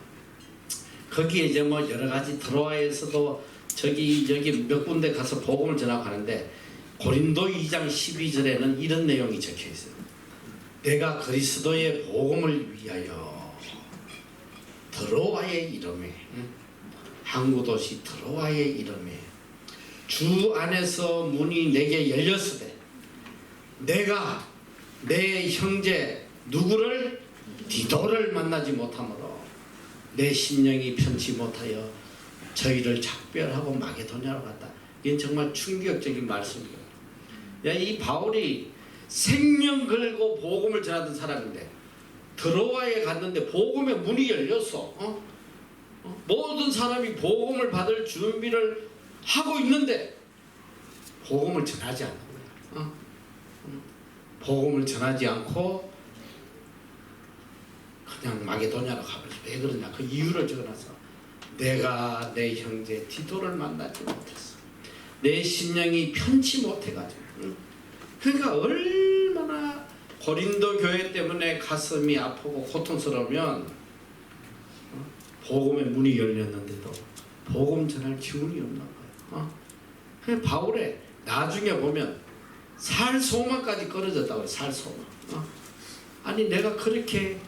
거기에 이제 뭐 여러 가지 드로아에서도 여기 몇 군데 가서 복음을 전하고 하는데, 고린도 2장 12절에는 이런 내용이 적혀 있어요. 내가 그리스도의 복음을 위하여 드로아의 이름에, 항구 도시 드로아의 이름에 주 안에서 문이 내게 열렸으되 내가 내 형제 누구를 디도를 만나지 못하므로 내 심령이 편치 못하여 저희를 작별하고 마게도냐로 갔다. 이건 정말 충격적인 말씀이에요. 이 바울이 생명 걸고 복음을 전하던 사람인데 드로아에 갔는데 복음의 문이 열렸어. 모든 사람이 복음을 받을 준비를 하고 있는데 복음을 전하지 않는 거야. 복음을 전하지 않고 그냥 마게도냐로 가버렸어. 왜 그러냐? 그 이유를 적어놨어. 내가 내 형제 디도를 만나지 못했어. 내 심령이 편치 못해가지고. 그러니까 얼마나 고린도 교회 때문에 가슴이 아프고 고통스러우면 복음의 문이 열렸는데도 복음 전할 기운이 없는 거예요. 그래서 바울의 나중에 보면 살소망까지 끊어졌다고요. 살소망. 아니 내가 그렇게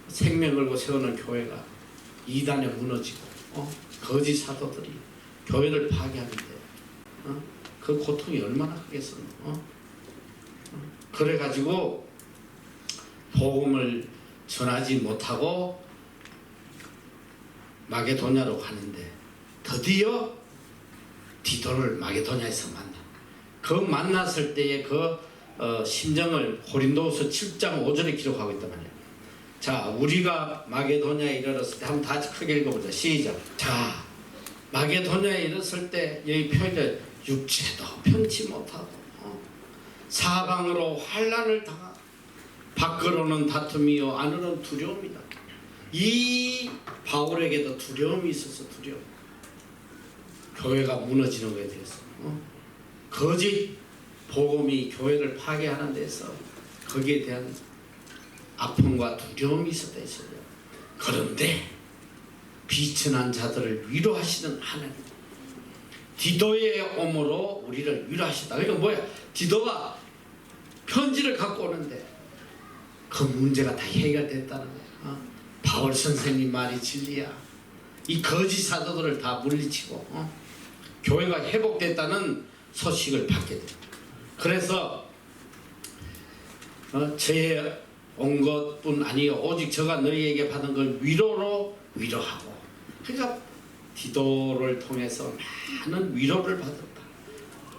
생명 걸고 세우는 교회가 이단에 무너지고 거짓 사도들이 교회를 파괴하는데 그 고통이 얼마나 크겠어. 그래가지고 복음을 전하지 못하고 마게도냐로 가는데 드디어 디도를 마게도냐에서 만나. 그 만났을 때의 그 심정을 고린도후서 7장 5절에 기록하고 있단 말이에요. 자, 우리가 마게도냐에 이르렀을 때 한번 다 같이 크게 읽어보자. 시작. 자, 마게도냐에 이르렀을 때 여기 표현된 육체도 편치 못하고 사방으로 환난을 당하고 밖으로는 다툼이요 안으로는 두려움이다. 이 바울에게도 두려움이 있어서 두려움. 교회가 무너지는 것에 대해서 거짓 복음이 교회를 파괴하는 데서 거기에 대한 아픔과 두려움이 있었다 했어요. 그런데 비천한 자들을 위로하시는 하나님, 디도의 오므로 우리를 위로하시다. 그러니까 뭐야? 디도가 편지를 갖고 오는데 그 문제가 다 해결됐다는 거야. 바울 선생님 말이 진리야. 이 거짓 사도들을 다 물리치고 교회가 회복됐다는 소식을 받게 돼. 그래서 저의 온 것뿐 아니요 오직 저가 너희에게 받은 걸 위로로 위로하고. 그러니까 디도를 통해서 많은 위로를 받았다.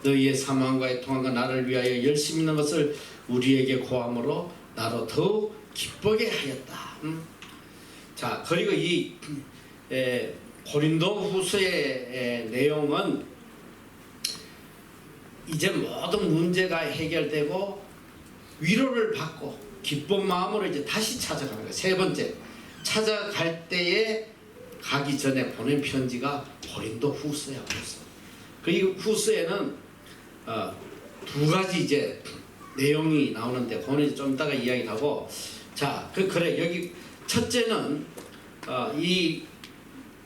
너희의 사망과의 통한과 나를 위하여 열심히 있는 것을 우리에게 고함으로 나로 더욱 기쁘게 하였다. 자, 그리고 이 고린도 후서의 내용은 이제 모든 문제가 해결되고 위로를 받고 기쁜 마음으로 이제 다시 찾아가는 거예요. 세 번째, 찾아갈 때에 가기 전에 보낸 편지가 고린도 후서야. 후서. 그리고 후서에는 두 가지 이제 내용이 나오는데 그거는 좀 이따가 이야기하고. 자, 그래 여기 첫째는 이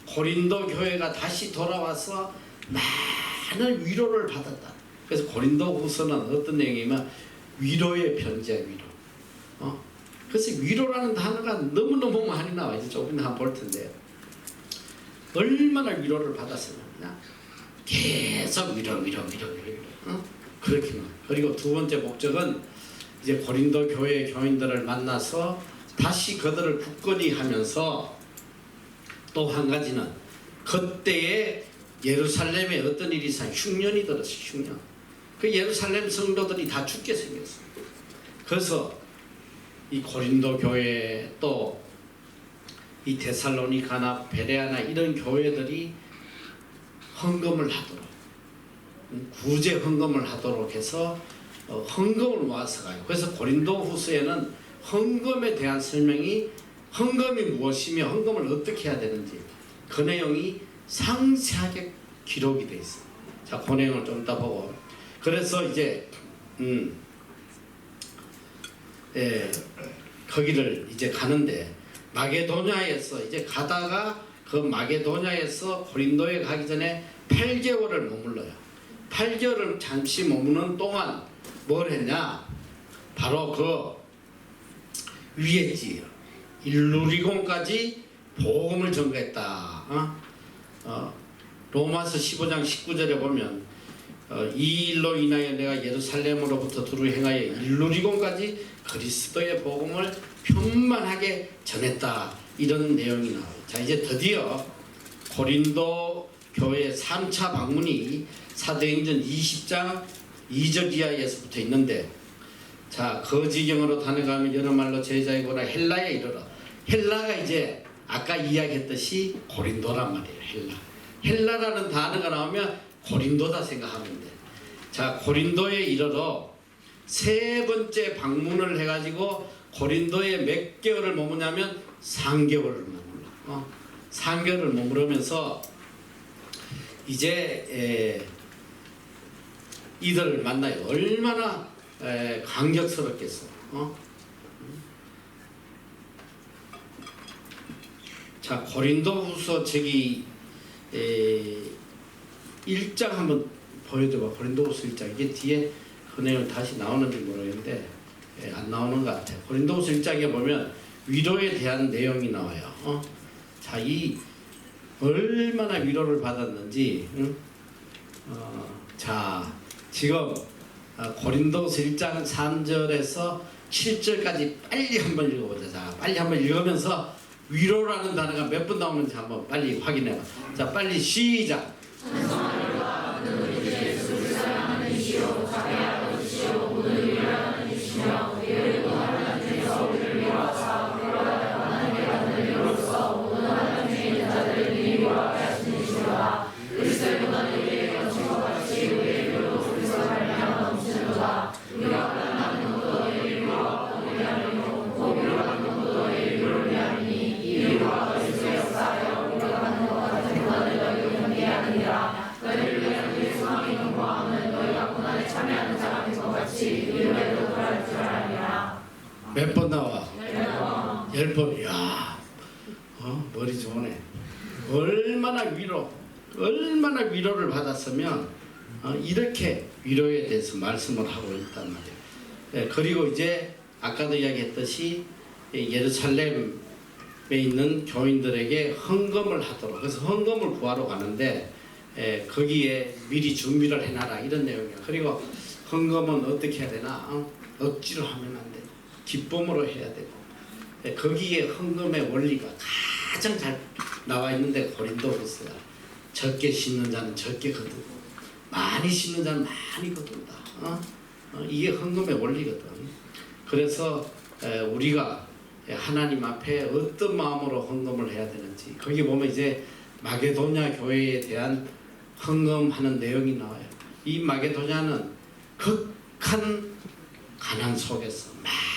고린도 교회가 다시 돌아와서 많은 위로를 받았다. 그래서 고린도 후서는 어떤 내용이면 위로의 편지야. 위로. 그래서 위로라는 단어가 너무너무 많이 나와. 이제 조금 한번 볼 텐데 얼마나 위로를 받았으면 계속 위로. 그렇게만. 그리고 두 번째 목적은 이제 고린도 교회 교인들을 만나서 다시 그들을 굳건히 하면서 또 한 가지는 그때에 예루살렘에 어떤 일이 있어 흉년이 들었어. 흉년. 그 예루살렘 성도들이 다 죽게 생겼어. 그래서 이 고린도 교회 또 이 데살로니가나 베레아나 이런 교회들이 헌금을 하도록 구제 헌금을 하도록 해서 헌금을 모아서 가요. 그래서 고린도 후서에는 헌금에 대한 설명이 헌금이 무엇이며 헌금을 어떻게 해야 되는지 그 내용이 상세하게 기록이 되어 있어요. 자, 그 내용을 좀 이따 보고. 그래서 이제 거기를 이제 가는데 마게도냐에서 이제 가다가 그 마게도냐에서 고린도에 가기 전에 8개월을 머물러요. 8개월을 잠시 머무는 동안 뭘 했냐? 바로 그 위에 있지요. 일루리곤까지 복음을 전거했다. 로마서 15장 19절에 보면 이 일로 인하여 내가 예루살렘으로부터 두루 행하여 일루리곤까지 그리스도의 복음을 편만하게 전했다. 이런 내용이 나와요. 자, 이제 드디어 고린도 교회 3차 방문이 사도행전 20장 2절 이하에서부터 있는데, 자, 그 지경으로 다녀가면 여러 말로 제자이고라 헬라에 이르러. 헬라가 이제 아까 이야기했듯이 고린도란 말이에요. 헬라라는 단어가 나오면 고린도다 생각하면 돼. 자, 고린도에 이르러 세 번째 방문을 해가지고 고린도에 몇 개월을 머무냐면 3개월을 머물러. 3개월을 머무르면서 이제 이들을 만나요. 얼마나 감격스럽겠어. 자, 고린도후서 저기 1장 한번 보여줘봐. 고린도후서 1장. 이게 뒤에 그 내용 다시 나오는지 모르겠는데 안 나오는 것 같아요. 고린도후서 1장에 보면 위로에 대한 내용이 나와요. 자, 이 얼마나 위로를 받았는지. 자, 지금 고린도후서 1장 3절에서 7절까지 빨리 한번 읽어보자. 자, 빨리 한번 읽으면서 위로라는 단어가 몇 번 나오는지 한번 빨리 확인해봐. 자, 빨리 시작. 몇 번 나와? 10번. 이야, 머리 좋네. 얼마나 위로를 받았으면 이렇게 위로에 대해서 말씀을 하고 있단 말이에요. 그리고 이제 아까도 이야기했듯이 예루살렘에 있는 교인들에게 헌금을 하도록, 그래서 헌금을 구하러 가는데 거기에 미리 준비를 해놔라 이런 내용이에요. 그리고 헌금은 어떻게 해야 되나? 억지로 하면 안 돼. 기쁨으로 해야 되고. 거기에 헌금의 원리가 가장 잘 나와 있는데 고린도후서가 적게 씻는 자는 적게 거두고 많이 씻는 자는 많이 거둔다. 이게 헌금의 원리거든. 그래서 우리가 하나님 앞에 어떤 마음으로 헌금을 해야 되는지 거기 보면 이제 마게도냐 교회에 대한 헌금하는 내용이 나와요. 이 마게도냐는 극한 가난 속에서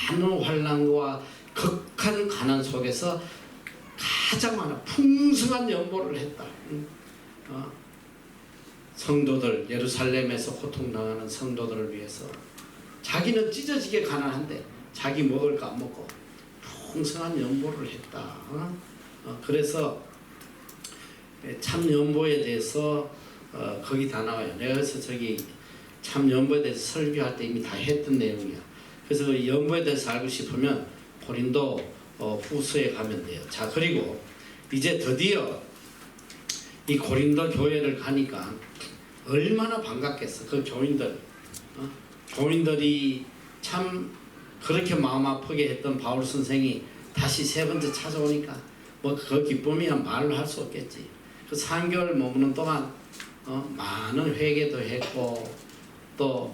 많은 환난과 극한 가난 속에서 가장 많은 풍성한 연보를 했다. 성도들, 예루살렘에서 고통당하는 성도들을 위해서 자기는 찢어지게 가난한데 자기 먹을 거 안 먹고 풍성한 연보를 했다. 그래서 참 연보에 대해서 거기 다 나와요. 내가 그래서 저기 참 연보에 대해서 설교할 때 이미 다 했던 내용이야. 그래서 그 연보에 대해서 알고 싶으면 고린도 후서에 가면 돼요. 자, 그리고 이제 드디어 이 고린도 교회를 가니까 얼마나 반갑겠어. 그 교인들, 교인들이 참 그렇게 마음 아프게 했던 바울 선생이 다시 세 번째 찾아오니까 뭐 그 기쁨이야 말로 할 수 없겠지. 그 3개월 머무는 동안 많은 회개도 했고 또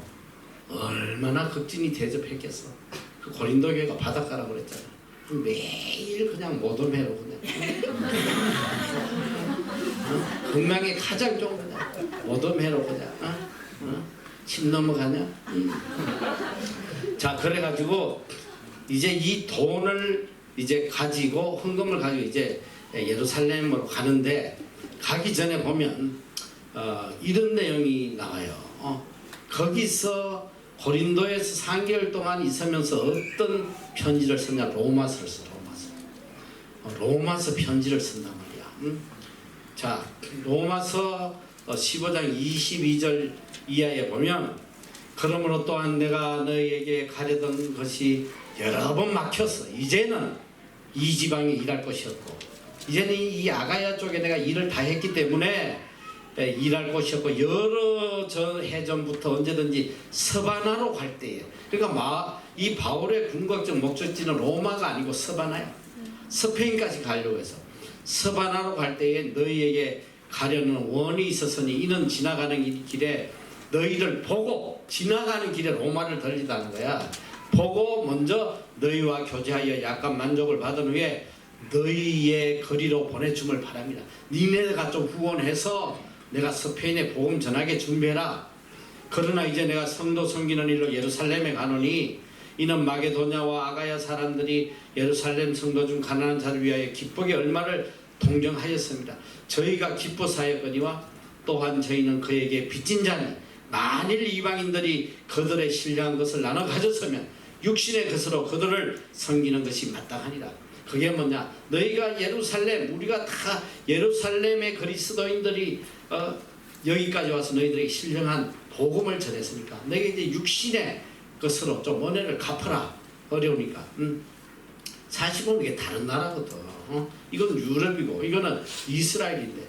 얼마나 극진히 대접했겠어. 그 고린도 교회가 바닷가라고 그랬잖아. 매일 그냥 모dom회로 그냥 건강에 가장 좋은 그냥 모dom회로 그냥 침 넘어가냐. 자, 그래가지고 이제 이 돈을 이제 가지고 헌금을 가지고 이제 예루살렘으로 가는데 가기 전에 보면 이런 내용이 나와요. 거기서 고린도에서 3개월 동안 있으면서 어떤 편지를 썼냐? 로마서를 써. 로마서 편지를 쓴단 말이야. 자, 로마서 15장 22절 이하에 보면, 그러므로 또한 내가 너희에게 가려던 것이 여러 번 막혔어. 이제는 이 지방에 일할 것이었고, 이제는 이 아가야 쪽에 내가 일을 다 했기 때문에 일할 곳이었고, 여러 해전부터 언제든지 서바나로 갈 때에, 그러니까 이 바울의 궁극적 목적지는 로마가 아니고 서바나야. 스페인까지 가려고 해서 서바나로 갈 때에 너희에게 가려는 원이 있었으니 이는 지나가는 길에 너희를 보고, 지나가는 길에 로마를 들리다는 거야. 보고 먼저 너희와 교제하여 약간 만족을 받은 후에 너희의 거리로 보내줌을 바랍니다. 니네가 좀 후원해서 내가 스페인에 복음 전하게 준비해라. 그러나 이제 내가 성도 섬기는 일로 예루살렘에 가노니 이는 마게도냐와 아가야 사람들이 예루살렘 성도 중 가난한 자를 위하여 기쁘게 얼마를 동정하였습니다. 저희가 기뻐사였거니와 또한 저희는 그에게 빚진 자니 만일 이방인들이 그들의 신령한 것을 나눠 가졌으면 육신의 것으로 그들을 섬기는 것이 마땅하니라. 그게 뭐냐? 너희가 예루살렘, 우리가 다 예루살렘의 그리스도인들이 여기까지 와서 너희들에게 신령한 복음을 전했으니까 너희가 이제 육신의 것으로 좀 은혜를 갚아라. 어려우니까. 사실 보면 이게 다른 나라거든. 이건 유럽이고 이거는 이스라엘인데,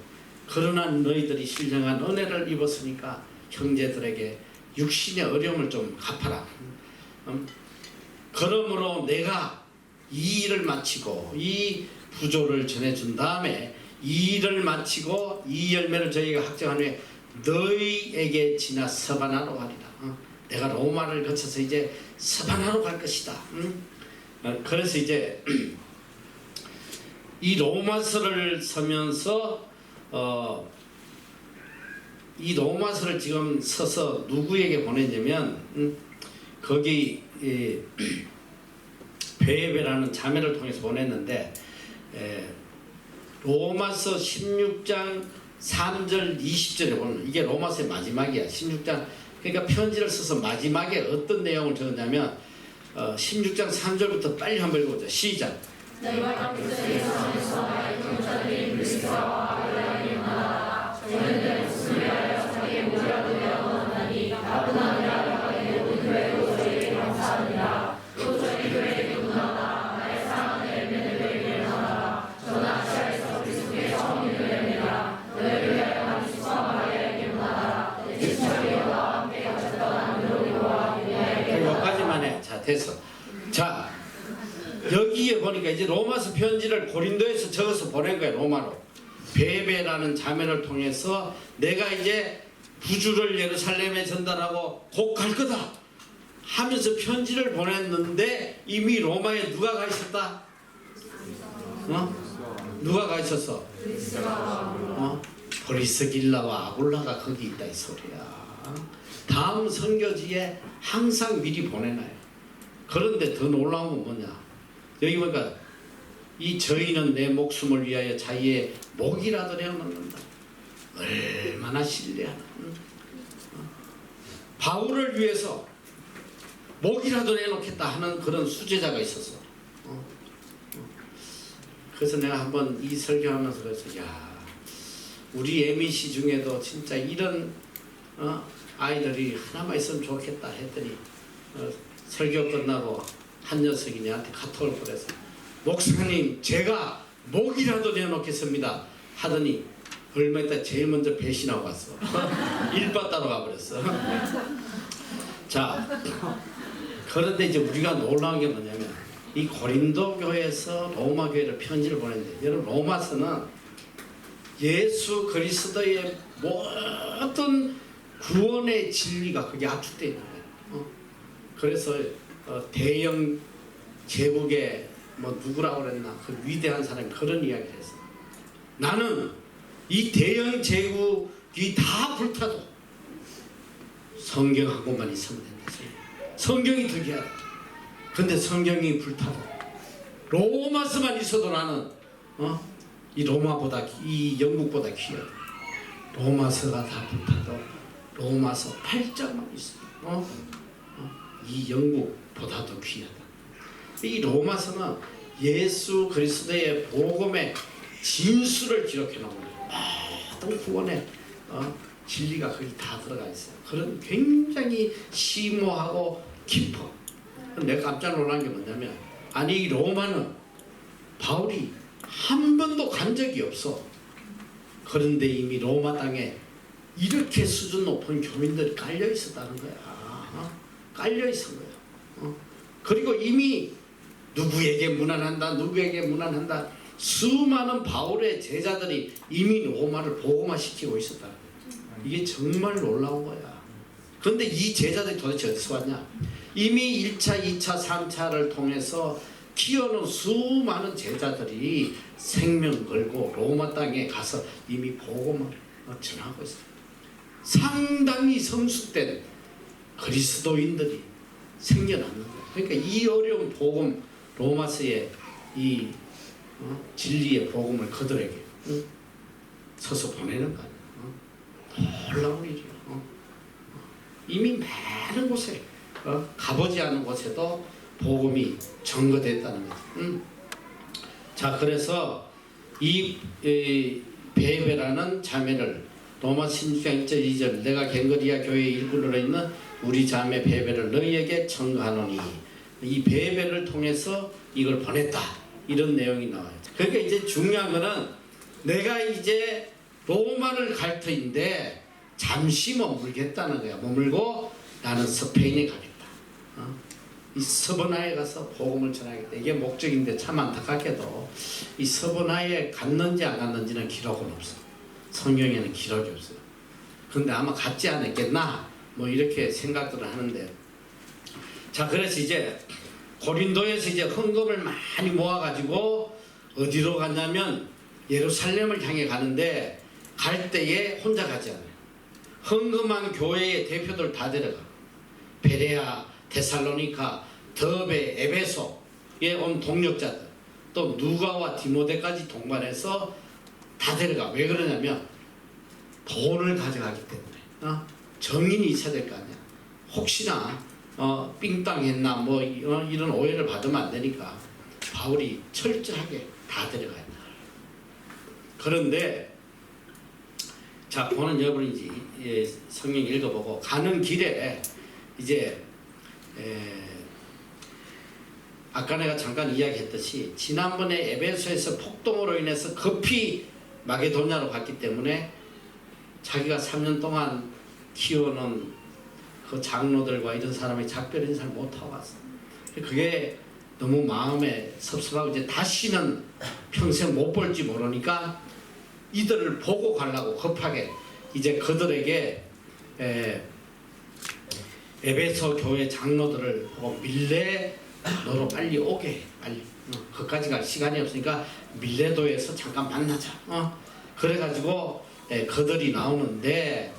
그러나 너희들이 신령한 은혜를 입었으니까 형제들에게 육신의 어려움을 좀 갚아라. 그러므로 내가 이 일을 마치고 이 부조를 전해준 다음에 이 일을 마치고 이 열매를 저희가 확정한 후에 너희에게 지나 서바나로 가리라. 내가 로마를 거쳐서 이제 서바나로 갈 것이다. 그래서 이제 이 로마서를 쓰면서 이 로마서를 지금 써서 누구에게 보냈냐면 거기 베베라는 자매를 통해서 보냈는데, 로마서 16장 3절 20절에 보면 이게 로마서의 마지막이야. 16장, 그러니까 편지를 써서 마지막에 어떤 내용을 적었냐면 16장 3절부터 빨리 한번 읽어보자. 시작. 너희와 그리스도에서 안에서 나의 동자들인 그리스도와 아브라함이나 저희는 목숨을 위하여 자기의 목이라도 내어놓았나니 나쁜 아니라 하게 모든 교회로 저희에게 감사합니다. 또 저희 교회의 누구나다 나의 사랑하는 엘메네 교회에 일어나라. 저는 아시아에서 그리스도의 처음 있는 엘메라. 너희를 위하여 많이 수고하게 일어나라. 내 친척이 너와 함께 가졌던 안드로니고와 유니아에게. 여기까지만 해. 자, 됐어. 자, 여기에 보니까 이제 로마서 편지를 고린도에서 적어서 보낸 거예요. 로마로. 베베라는 자매를 통해서 내가 이제 부주를 예루살렘에 전달하고 곧 갈 거다 하면서 편지를 보냈는데, 이미 로마에 누가 가 있었다? 누가 가 있었어? 브리스길라와 아굴라가 거기 있다 이 소리야. 다음 선교지에 항상 미리 보내놔요. 그런데 더 놀라운 건 뭐냐? 여기 보니까 이 저희는 내 목숨을 위하여 자기의 목이라도 내어놓는다. 얼마나 신뢰하나. 바울을 위해서 목이라도 내놓겠다 하는 그런 수제자가 있었어. 그래서 내가 한번 이 설교하면서 그래서 야, 우리 MBC 중에도 진짜 이런 아이들이 하나만 있으면 좋겠다 했더니 설교 끝나고 한 녀석이 내한테 카톡을 보내서 목사님 제가 목이라도 내놓겠습니다 하더니 얼마 있다 제일 먼저 배신하고 왔어. 일바따로 가버렸어. 자, 그런데 이제 우리가 놀라운 게 뭐냐면 이 고린도 교회에서 로마 교회를 편지를 보냈는데, 여러분 로마서는 예수 그리스도의 모든 구원의 진리가 거기 압축되어 있는 거예요. 그래서 대영 제국의 누구라고 그랬나 그 위대한 사람이 그런 이야기를 했어. 나는 이 대영 제국이 다 불타도 성경하고만 있으면 된다. 성경이 특이하다. 근데 성경이 불타도 로마서만 있어도 나는 이 로마보다 이 영국보다 귀해. 로마서가 다 불타도 로마서 8장만 있어요. 이 영국보다도 귀하다. 이 로마서는 예수 그리스도의 복음의 진수를 기록해 놓은 거예요. 모든 구원의 진리가 거기 다 들어가 있어요. 그런 굉장히 심오하고 깊어. 내가 깜짝 놀란 게 뭐냐면, 아니 이 로마는 바울이 한 번도 간 적이 없어. 그런데 이미 로마 땅에 이렇게 수준 높은 교민들이 깔려 있었다는 거야. 깔려 있은 거야. 그리고 이미 누구에게 무난한다, 누구에게 무난한다. 수많은 바울의 제자들이 이미 로마를 복음화시키고 있었다는 거야. 이게 정말 놀라운 거야. 그런데 이 제자들이 도대체 어디서 왔냐? 이미 1차, 2차, 3차를 통해서 키워놓은 수많은 제자들이 생명 걸고 로마 땅에 가서 이미 복음을 전하고 있어요. 상당히 성숙된 그리스도인들이 생겨났는 거예요. 그러니까 이 어려운 복음, 로마서의 이 진리의 복음을 그들에게 서서 보내는 거 아니에요. 놀라운 일이에요. 이미 많은 곳에 가보지 않은 곳에도 복음이 전거됐다는 거죠. 자, 그래서 이 베베라는 자매를 로마 16장 1절 2절 내가 갱거리아 교회의 일꾼으로 있는 우리 자매 베베를 너희에게 청하노니, 이 베베를 통해서 이걸 보냈다, 이런 내용이 나와요. 그러니까 이제 중요한 거는 내가 이제 로마를 갈 터인데 잠시 머물겠다는 거야. 머물고 나는 스페인에 가겠다. 이 서버나에 가서 복음을 전하겠다. 이게 목적인데 참 안타깝게도 이 서버나에 갔는지 안 갔는지는 기록은 없어. 성경에는 기록이 없어요. 근데 아마 갔지 않았겠나, 뭐 이렇게 생각들을 하는데, 자, 그래서 이제 고린도에서 이제 헌금을 많이 모아가지고 어디로 갔냐면 예루살렘을 향해 가는데, 갈 때에 혼자 가지 않아요. 헌금한 교회의 대표들 다 데려가. 베레아, 데살로니카, 더베, 에베소에 온 동력자들, 또 누가와 디모데까지 동반해서 다 데려가. 왜 그러냐면 돈을 가져가기 때문에. 정인이 있어야 될 거 아니야. 혹시나 삥땅했나 뭐 이런 오해를 받으면 안 되니까 바울이 철저하게 다 데려가야 돼. 그런데 자, 보는 여러분이 성경 읽어보고 가는 길에 이제 아까 내가 잠깐 이야기했듯이 지난번에 에베소에서 폭동으로 인해서 급히 마게도냐로 갔기 때문에 자기가 3년 동안 키워놓은 그 장로들과 이런 사람이 작별 인사를 못하고 왔어. 그게 너무 마음에 섭섭하고 이제 다시는 평생 못 볼지 모르니까 이들을 보고 가려고 급하게 이제 그들에게 에베소 교회 장로들을 보고 밀레노로 빨리 오게, 빨리 거기까지 갈 시간이 없으니까 밀레도에서 잠깐 만나자. 그래가지고 그들이 나오는데,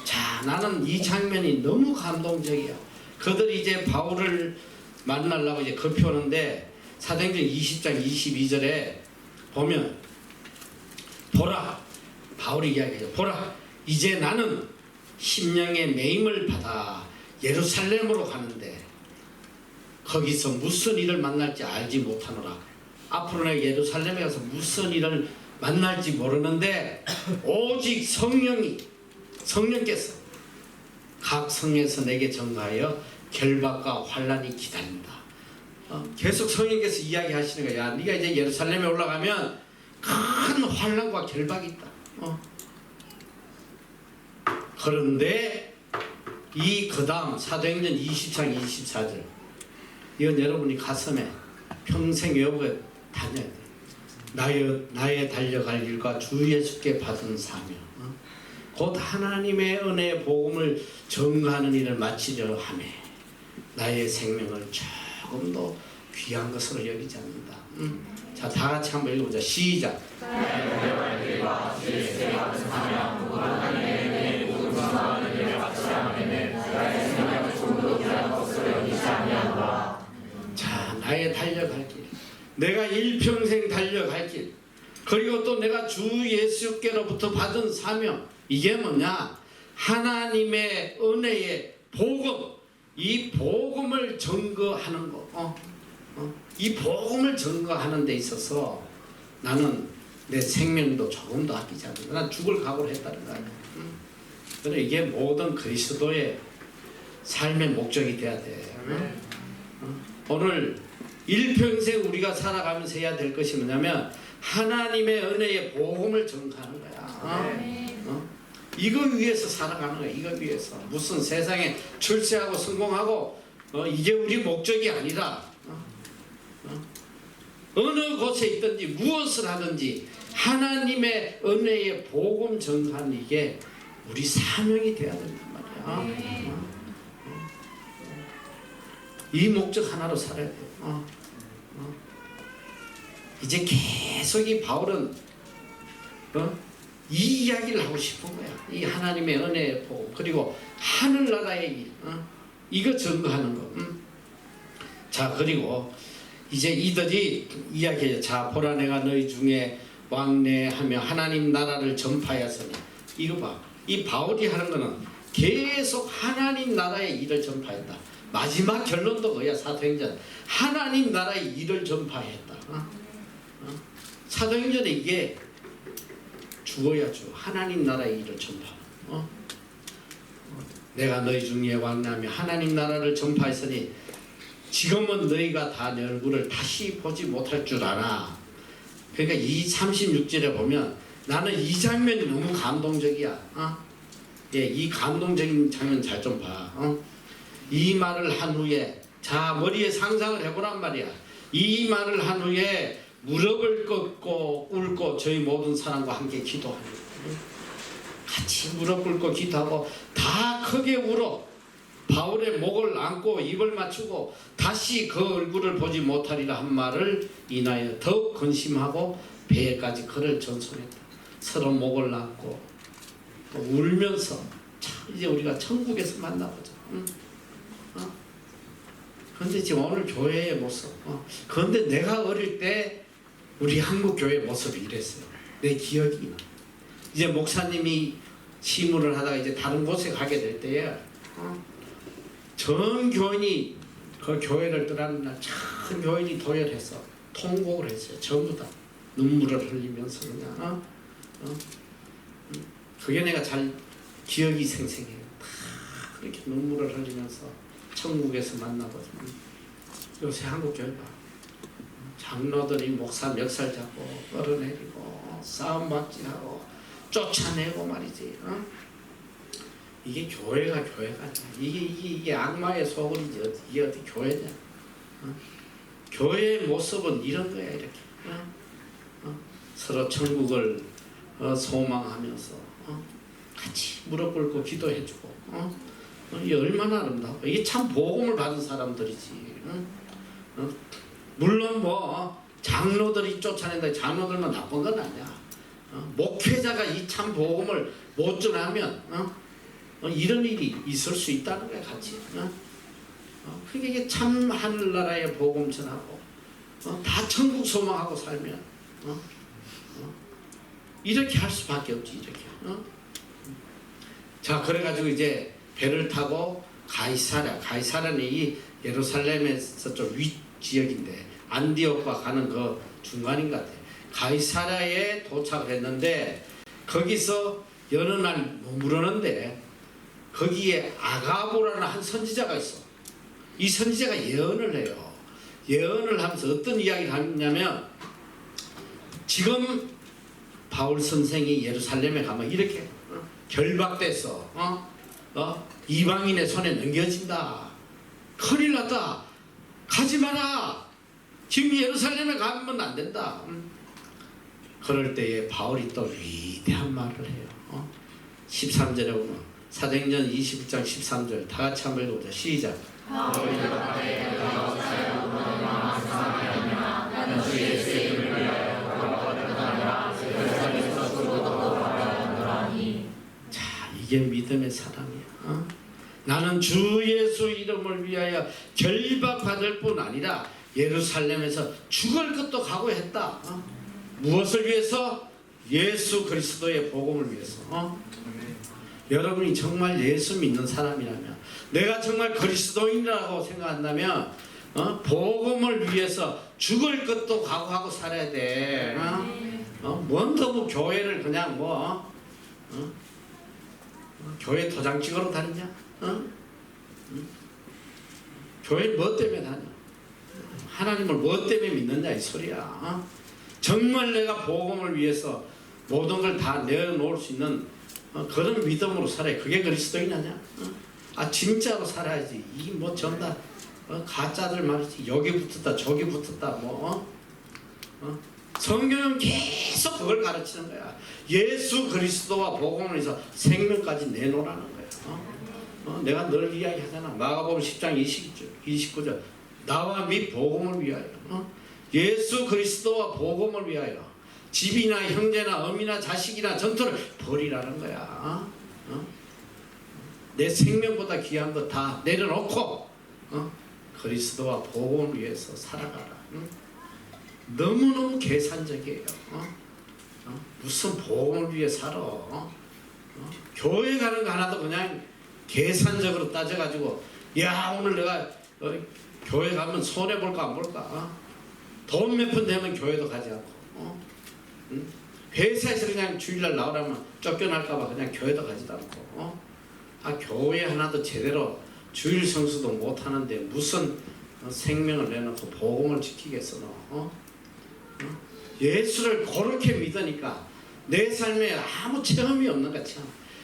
자, 나는 이 장면이 너무 감동적이야. 그들이 이제 바울을 만나려고 이제 급히 오는데 사도행전 20장 22절에 보면, 보라, 바울이 이야기해요. 보라, 이제 나는 심령의 매임을 받아 예루살렘으로 가는데 거기서 무슨 일을 만날지 알지 못하노라. 앞으로 내가 예루살렘에 가서 무슨 일을 만날지 모르는데 오직 성령께서 각 성에서 내게 전가하여 결박과 환난이 기다린다. 계속 성령께서 이야기하시는 거야. 네가 이제 예루살렘에 올라가면 큰 환난과 결박이 있다. 그런데 그 다음 사도행전 20장 24절, 이건 여러분이 가슴에 평생 외우고 다녀야 돼. 나의 달려갈 일과 주 예수께 받은 사명, 곧 하나님의 은혜의 복음을 전가하는 일을 마치려 하며 나의 생명을 조금도 귀한 것으로 여기지 않는다. 자, 다 같이 한번 읽어보자. 시작. 자, 나의 달려갈 길, 내가 일평생 달려갈 길, 그리고 또 내가 주 예수께로부터 받은 사명, 이게 뭐냐? 하나님의 은혜의 복음, 이 복음을 증거하는 거, 이 복음을 증거하는 데 있어서 나는 내 생명도 조금도 아끼지 않는다. 난 죽을 각오를 했다는 거 아니야. 그래, 이게 모든 그리스도의 삶의 목적이 돼야 돼. 오늘 일평생 우리가 살아가면서 해야 될 것이 뭐냐면 하나님의 은혜의 복음을 증거하는 거야. 이거 위해서 살아가는 거야. 이거 위해서. 무슨 세상에 출세하고 성공하고 이게 우리 목적이 아니라 어느 곳에 있든지 무엇을 하든지 하나님의 은혜의 복음 전하는 이게 우리 사명이 되어야 된단 말이야. 이 목적 하나로 살아야 돼요. 이제 계속 이 바울은 이 이야기를 하고 싶은 거야. 이 하나님의 은혜의 복음 그리고 하늘나라의 일, 이거 증거하는 거. 자, 그리고 이제 이들이 이야기해요. 자, 보라 내가 너희 중에 왕래하며 하나님 나라를 전파하였으니. 이거 봐. 이 바울이 하는 거는 계속 하나님 나라의 일을 전파했다. 마지막 결론도 그야. 사도행전 하나님 나라의 일을 전파했다. 사도행전에 이게 죽어야죠. 하나님 나라의 일을 전파. 내가 너희 중에 왕래하며 하나님 나라를 전파했으니 지금은 너희가 다 내 얼굴을 다시 보지 못할 줄 아나. 그러니까 이 36절에 보면 나는 이 장면이 너무 감동적이야. 예, 이 감동적인 장면 잘 좀 봐. 이 말을 한 후에, 자, 머리에 상상을 해보란 말이야. 이 말을 한 후에 무릎을 꿇고 꿇고 저희 모든 사람과 함께 기도하는 거예요. 같이 무릎 꿇고 기도하고 다 크게 울어. 바울의 목을 안고 입을 맞추고 다시 그 얼굴을 보지 못하리라 한 말을 인하여 더욱 근심하고 배에까지 그를 전송했다. 서로 목을 안고 또 울면서 참 이제 우리가 천국에서 만나보자. 그런데 지금 오늘 교회의 모습, 그런데 내가 어릴 때 우리 한국 교회 모습이 이랬어요. 내 기억이 나. 이제 목사님이 시무를 하다가 이제 다른 곳에 가게 될 때에 전 교인이 그 교회를 떠나는 날 참 교인이 도열해서 통곡을 했어요. 전부 다 눈물을 흘리면서 그냥 그게 내가 잘 기억이 생생해요. 다 그렇게 눈물을 흘리면서 천국에서 만나거든요. 요새 한국 교회 봐. 장로들이 목사 멱살 잡고 끌어내리고 싸움박질하고 쫓아내고 말이지. 이게 교회가 교회가 아니야. 이게 악마의 소굴이지. 이게 어디 교회냐. 교회의 모습은 이런 거야. 이렇게 서로 천국을 소망하면서 같이 무릎 꿇고 기도해주고 이게 얼마나 아름다워. 이게 참 복음을 받은 사람들이지. 물론 뭐 장로들이 쫓아낸다. 장로들만 나쁜 건 아니야. 목회자가 이 참 복음을 못 전하면 이런 일이 있을 수 있다는 거야. 같이. 그러니까 이게 참 하늘나라의 복음 전하고 다 천국 소망하고 살면 이렇게 할 수밖에 없지. 이렇게. 자, 그래가지고 이제 배를 타고 가이사랴는 이 예루살렘에서 좀 윗지역인데 안디옥과 가는 그 중간인 것 같아. 가이사랴에 도착을 했는데 거기서 여느 날 머무르는데 거기에 아가보라는 한 선지자가 있어. 이 선지자가 예언을 해요. 예언을 하면서 어떤 이야기를 하냐면 지금 바울 선생이 예루살렘에 가면 이렇게 결박돼서 이방인의 손에 넘겨진다. 큰일 났다. 가지 마라. 지금 예루살렘에 가면 안 된다. 그럴 때에 바울이 또 위대한 말을 해요. 13절에 보면 사도행전 21장 13절 다 같이 한번 읽어보자. 시작. 자, 이게 믿음의 사랑이야. 나는 주 예수 이름을 위하여 결박받을 뿐 아니라 예루살렘에서 죽을 것도 각오했다. 무엇을 위해서? 예수 그리스도의 복음을 위해서. 여러분이 정말 예수 믿는 사람이라면, 내가 정말 그리스도인이라고 생각한다면 복음을 위해서 죽을 것도 각오하고 살아야 돼. 뭔더 뭐 교회를 그냥 교회 도장 찍으러 다니냐? 교회 뭐 때문에 다녀? 하나님을 뭐 때문에 믿느냐 이 소리야. 정말 내가 복음을 위해서 모든 걸 다 내어놓을 수 있는 그런 믿음으로 살아야 그게 그리스도인 아니야? 진짜로 살아야지. 이 뭐 전부 다 가짜들 말이지. 여기 붙었다 저기 붙었다 성경은 계속 그걸 가르치는 거야. 예수 그리스도와 복음을 위해서 생명까지 내놓으라는 거야. 내가 늘 이야기하잖아. 마가복음 10장 29절 나와 및 복음을 위하여, 예수 그리스도와 복음을 위하여 집이나 형제나 어미나 자식이나 전토를 버리라는 거야. 내 생명보다 귀한 거 다 내려놓고 그리스도와 복음을 위해서 살아가라. 너무너무 계산적이에요. 무슨 복음을 위해 살아? 교회 가는 거 하나도 그냥 계산적으로 따져가지고, 야 오늘 내가 교회 가면 손해 볼까 안 볼까? 돈 몇 푼 되면 교회도 가지 않고, 회사에서 그냥 주일날 나오라면 쫓겨날까봐 그냥 교회도 가지도 않고, 교회 하나도 제대로 주일 성수도 못 하는데 무슨 생명을 내놓고 복음을 지키겠어 너? 예수를 그렇게 믿으니까 내 삶에 아무 체험이 없는 거야.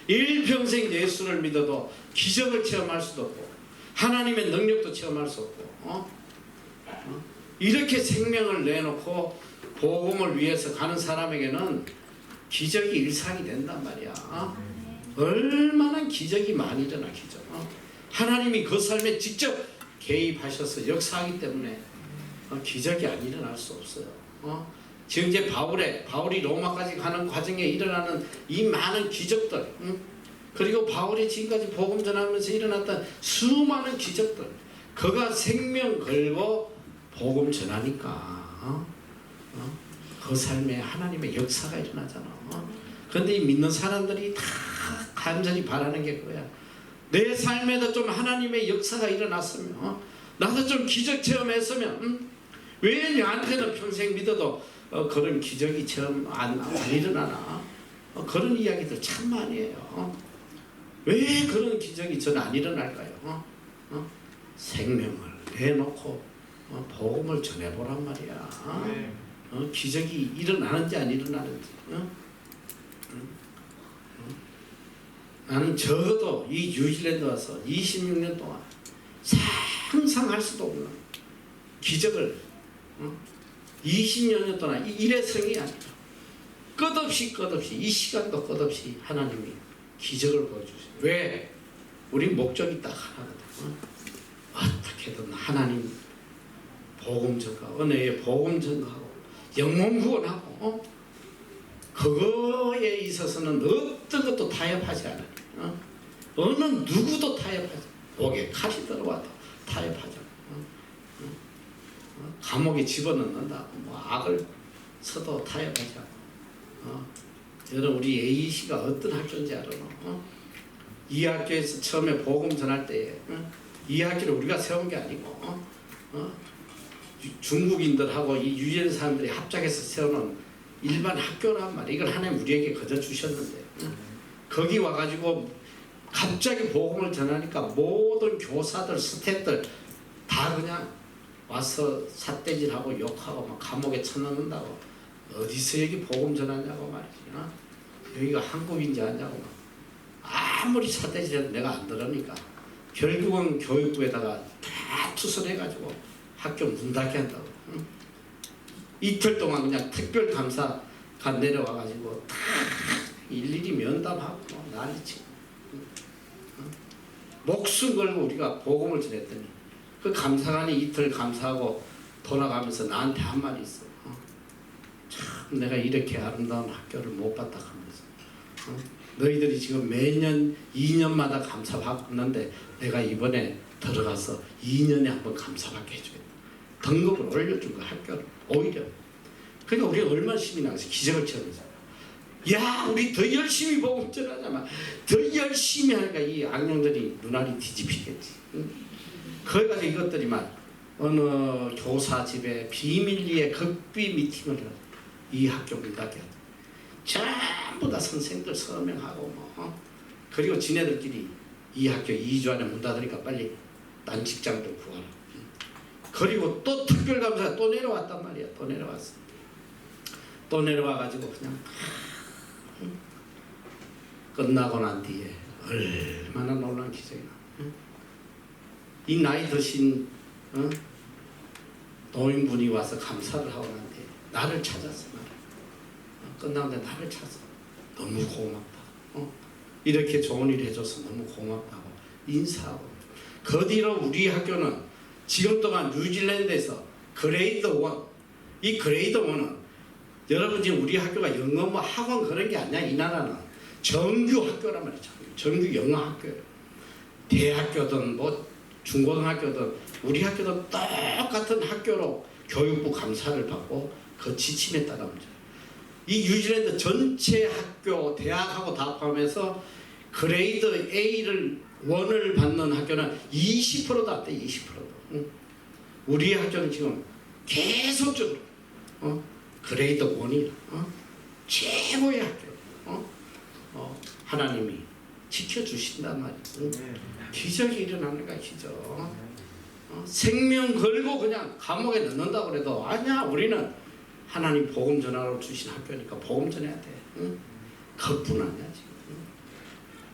일평생 예수를 믿어도 기적을 체험할 수도 없고 하나님의 능력도 체험할 수 없고 이렇게 생명을 내놓고 복음을 위해서 가는 사람에게는 기적이 일상이 된단 말이야. 얼마나 기적이 많이 일어나. 기적. 하나님이 그 삶에 직접 개입하셔서 역사하기 때문에 기적이 안 일어날 수 없어요. 지금 이제 바울이 로마까지 가는 과정에 일어나는 이 많은 기적들, 그리고 바울이 지금까지 복음 전하면서 일어났던 수많은 기적들, 그가 생명 걸고 복음 전하니까 그 삶에 하나님의 역사가 일어나잖아. 그런데 이 믿는 사람들이 다 간절히 바라는 게 그거야. 내 삶에도 좀 하나님의 역사가 일어났으면, 나도 좀 기적 체험했으면, 왜 나한테는 평생 믿어도 그런 기적이 체험 안 일어나나? 그런 이야기들 참 많이 해요. 왜 그런 기적이 전 안 일어날까요? 생명을 내놓고 복음을 전해보란 말이야. 기적이 일어나는지 안 일어나는지. 나는 적어도 이 뉴질랜드 와서 26년 동안 상상할 수도 없는 기적을 20년 동안 일회성이 아니라 끝없이 이 시간도 끝없이 하나님이 기적을 보여주세요. 왜? 우리 목적이 딱 하나거든. 어떻게든 하나님 복음 전가, 은혜의 복음 전가하고 영혼 구원하고 그거에 있어서는 어떤 것도 타협하지 않아요. 어느 누구도 타협하지. 목에 칼이 들어와도 타협하지 않아요. 감옥에 집어넣는다고 악을 써도 타협하지 않고. 여러분 우리 A씨가 어떤 학교인지 알아요? 이 학교에서 처음에 복음 전할 때에 이 학교를 우리가 세운 게 아니고 중국인들하고 이 유엔 사람들이 합작해서 세워놓은 일반 학교란 말이야. 이걸 하나님 우리에게 거저 주셨는데 거기 와가지고 갑자기 복음을 전하니까 모든 교사들 스태프들 다 그냥 와서 삿대질하고 욕하고 막 감옥에 쳐넣는다고. 어디서 여기 복음 전하냐고 말이지. 여기가 한국인지 아냐고 막. 아무리 삿대질해도 내가 안 들으니까 결국은 교육부에다가 다 투선해가지고 학교 문 닫게 한다고. 이틀 동안 그냥 특별감사가 내려와가지고 다 일일이 면담하고 난리치고 목숨 걸고 우리가 복음을 전했더니 그 감사관이 이틀 감사하고 돌아가면서 나한테 한 말이 있어. 참 내가 이렇게 아름다운 학교를 못 봤다 하면서 너희들이 지금 매년 2년마다 감사받는데 내가 이번에 들어가서 2년에 한번 감사받게 해주겠다. 등급을 올려준 거야. 학교를 오히려. 그러니까 우리가 얼마나 힘이 나서 기적을 체험해서 야 우리 더 열심히 복음 전하자마 더 열심히 하니까 이 악령들이 눈알이 뒤집히겠지. 응? 그래가지고 이것들이 막 어느 교사 집에 비밀리에 극비 미팅을 해요. 이 학교 문 닫게 하죠. 전부 다 선생들 서명하고 뭐 그리고 지네들끼리 이 학교 2주 안에 문 닫으니까 빨리 딴 직장도 구하라. 그리고 또 특별감사가 또 내려왔단 말이야. 또 내려왔어. 또 내려와가지고 그냥 끝나고 난 뒤에 얼마나 놀란 기적이나. 이 나이 드신 노인분이 와서 감사를 하고 난 뒤에 나를 찾았어. 끝나는데 나를 찾아. 너무 고맙다. 이렇게 좋은 일 해줘서 너무 고맙다고 인사하고. 그 뒤로 우리 학교는 지금 동안 뉴질랜드에서 그레이드 1, 이 그레이드 1은 여러분 지금 우리 학교가 영어 뭐 학원 그런 게 아니야. 이 나라는 정규 학교란 말이죠. 정규 영어 학교. 대학교든 뭐 중고등학교든 우리 학교도 똑같은 학교로 교육부 감사를 받고 그 지침에 따라 문제. 이 뉴질랜드 전체 학교 대학하고 다 포함해서 그레이드 A를 1을 받는 학교는 20%도 안 돼. 20%도. 응? 우리 학교는 지금 계속적으로 그레이드 1이 최고의 학교. 하나님이 지켜주신단 말이야. 응? 기적이 일어나는 거야. 기적. 생명 걸고 그냥 감옥에 넣는다고 그래도 아니야. 우리는 하나님 복음 전하러 주신 학교니까 복음 전해야 돼. 응? 그뿐 아니야 지금. 응?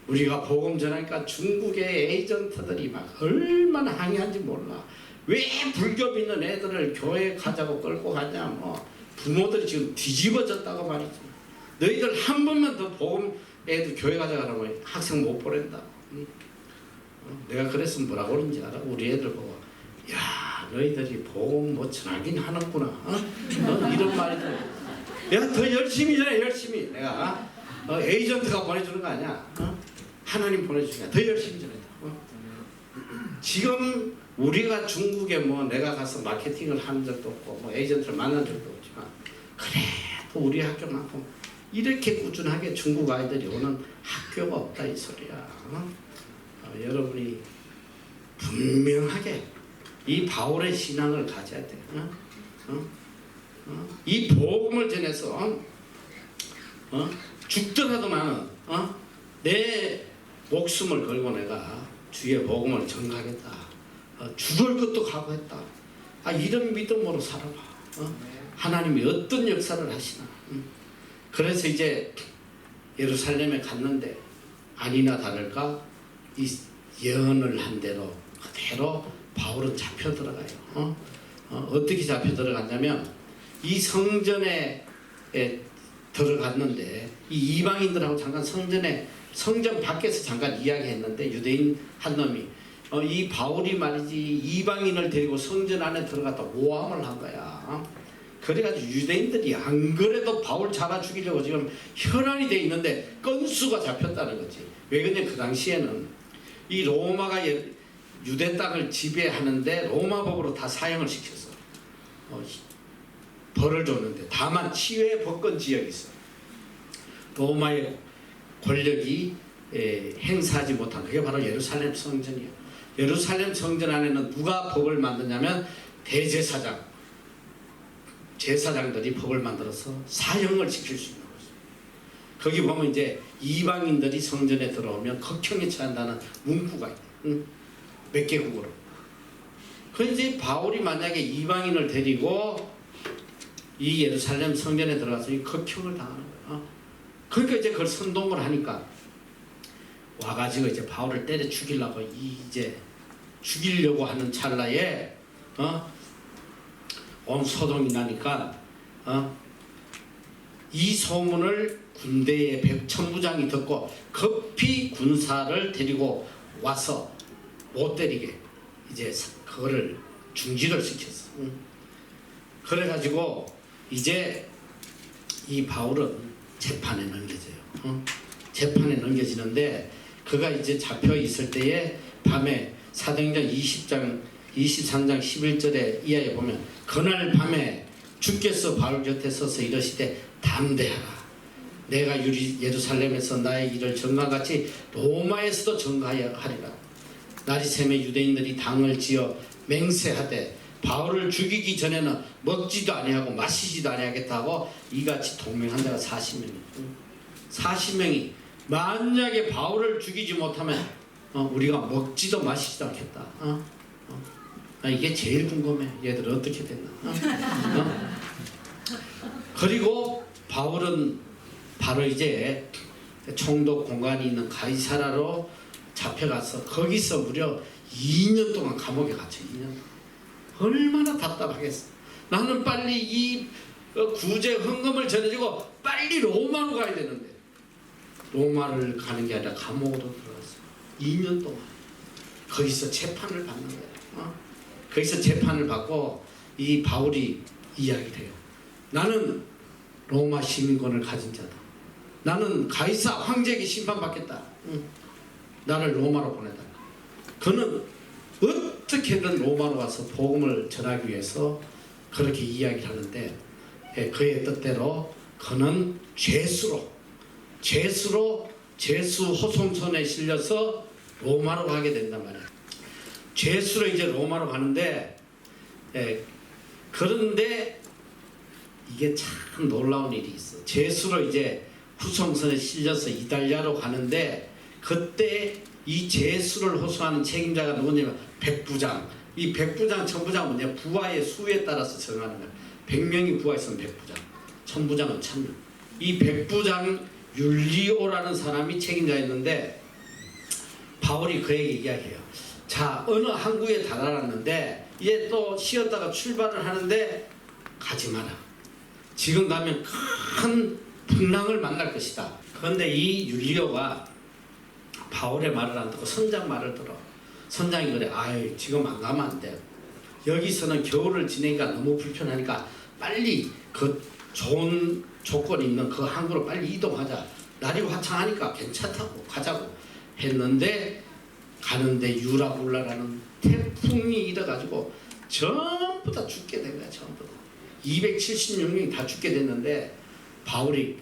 우리가 복음 전하니까 중국의 에이전트들이 막 얼마나 항의한지 몰라. 왜 불교 믿는 애들을 교회 가자고 끌고 가냐. 뭐 부모들이 지금 뒤집어졌다고 말이지. 너희들 한 번만 더 복음 애들 교회 가자 그러면 학생 못 보낸다. 응? 내가 그랬으면 뭐라고 그러는지 알아? 우리 애들 보고 야 너희들이 복음 뭐 전하긴 하는구나. 이런 말이 들어. 내가 더 열심히 전해. 열심히 내가 에이전트가 보내주는 거 아니야. 하나님 보내주니까 더 열심히 전해. 지금 우리가 중국에 뭐 내가 가서 마케팅을 한 적도 없고 뭐 에이전트를 만난 적도 없지만 그래도 우리 학교만큼 이렇게 꾸준하게 중국 아이들이 오는 학교가 없다 이 소리야. 여러분이 분명하게 이 바울의 신앙을 가져야 돼. 이 복음을 전해서 죽더라도 나는 내 목숨을 걸고 내가 주의 복음을 전가하겠다. 죽을 것도 각오했다. 이런 믿음으로 살아봐. 하나님이 어떤 역사를 하시나. 그래서 이제 예루살렘에 갔는데 아니나 다를까 이 예언을 한 대로 그대로 바울은 잡혀 들어가요. 어떻게 잡혀 들어갔냐면 이 성전에 들어갔는데 이 이방인들하고 잠깐 성전 밖에서 잠깐 이야기했는데 유대인 한 놈이 이 바울이 말이지 이방인을 데리고 성전 안에 들어갔다 모함을 한 거야. 그래가지고 유대인들이 안 그래도 바울 잡아 죽이려고 지금 혈안이 돼 있는데 건수가 잡혔다는 거지. 왜 그러냐 그 당시에는 이 로마가 유대 땅을 지배하는데 로마 법으로 다 사형을 시켰어. 벌을 줬는데 다만 치외 법권 지역이 있어. 로마의 권력이 행사하지 못한 그게 바로 예루살렘 성전이야. 예루살렘 성전 안에는 누가 법을 만드냐면 대제사장 제사장들이 법을 만들어서 사형을 시킬 수 있는 거죠. 거기 보면 이제 이방인들이 성전에 들어오면 극형에 처한다는 문구가 있대. 몇 개국으로. 그래서 이제 바울이 만약에 이방인을 데리고 이 예루살렘 성전에 들어가서 이 극형을 당하는 거야. 그러니까 이제 그걸 선동을 하니까 와가지고 이제 바울을 때려 죽이려고 이제 죽이려고 하는 찰나에 온 소동이 나니까 이 소문을 군대의 백천부장이 듣고 급히 군사를 데리고 와서 못 때리게 이제 그거를 중지를 시켰어. 그래가지고 이제 이 바울은 재판에 넘겨져요. 재판에 넘겨지는데 그가 이제 잡혀 있을 때에 밤에 사도행전 23장 11절에 이하에 보면 그날 밤에 주께서 바울 곁에 서서 이러시되 담대하라 내가 예루살렘에서 나의 일을 전과같이 로마에서도 전과하리라. 날이 새매 유대인들이 당을 지어 맹세하되 바울을 죽이기 전에는 먹지도 아니하고 마시지도 아니하겠다 하고 이같이 동맹한 자가 40명이 40명이 만약에 바울을 죽이지 못하면 우리가 먹지도 마시지도 않겠다. 이게 제일 궁금해. 얘들 어떻게 됐나. 그리고 바울은 바로 이제 총독 공간이 있는 가이사라로 잡혀가서 거기서 무려 2년 동안 감옥에 갇혀. 2년. 얼마나 답답하겠어. 나는 빨리 이 구제 헌금을 전해주고 빨리 로마로 가야 되는데 로마를 가는 게 아니라 감옥으로 들어갔어. 2년 동안 거기서 재판을 받는 거야. 거기서 재판을 받고 이 바울이 이야기를 해요. 나는 로마 시민권을 가진 자다. 나는 가이사 황제에게 심판받겠다. 나를 로마로 보내달라. 그는 어떻게든 로마로 와서 복음을 전하기 위해서 그렇게 이야기를 하는데 그의 뜻대로 그는 죄수 호송선에 실려서 로마로 가게 된단 말이야. 죄수로 이제 로마로 가는데 그런데 이게 참 놀라운 일이 있어. 죄수로 이제 후송선에 실려서 이탈리아로 가는데 그때 이 죄수를 호송하는 책임자가 누구냐면 백부장. 이 백부장, 천부장은 뭐냐? 부하의 수에 따라서 정하는 거야. 100명이 부하 있으면 백부장, 천부장은 1000명. 이 백부장 율리오라는 사람이 책임자였는데 바울이 그에게 이야기해요. 자, 어느 항구에 다다랐는데 이제 또 쉬었다가 출발을 하는데 가지 마라. 지금 가면 큰 풍랑을 만날 것이다. 그런데 이 율리오가 바울의 말을 안 듣고 선장 말을 들어. 선장이 그래. 아유, 지금 안 가면 안 돼. 여기서는 겨울을 지내기가 너무 불편하니까 빨리 그 좋은 조건이 있는 그 항구로 빨리 이동하자. 날이 화창하니까 괜찮다고 가자고 했는데 가는데 유라불라라는 태풍이 일어가지고 전부 다 죽게 된 거야. 전부 다 276명이 다 죽게 됐는데 바울이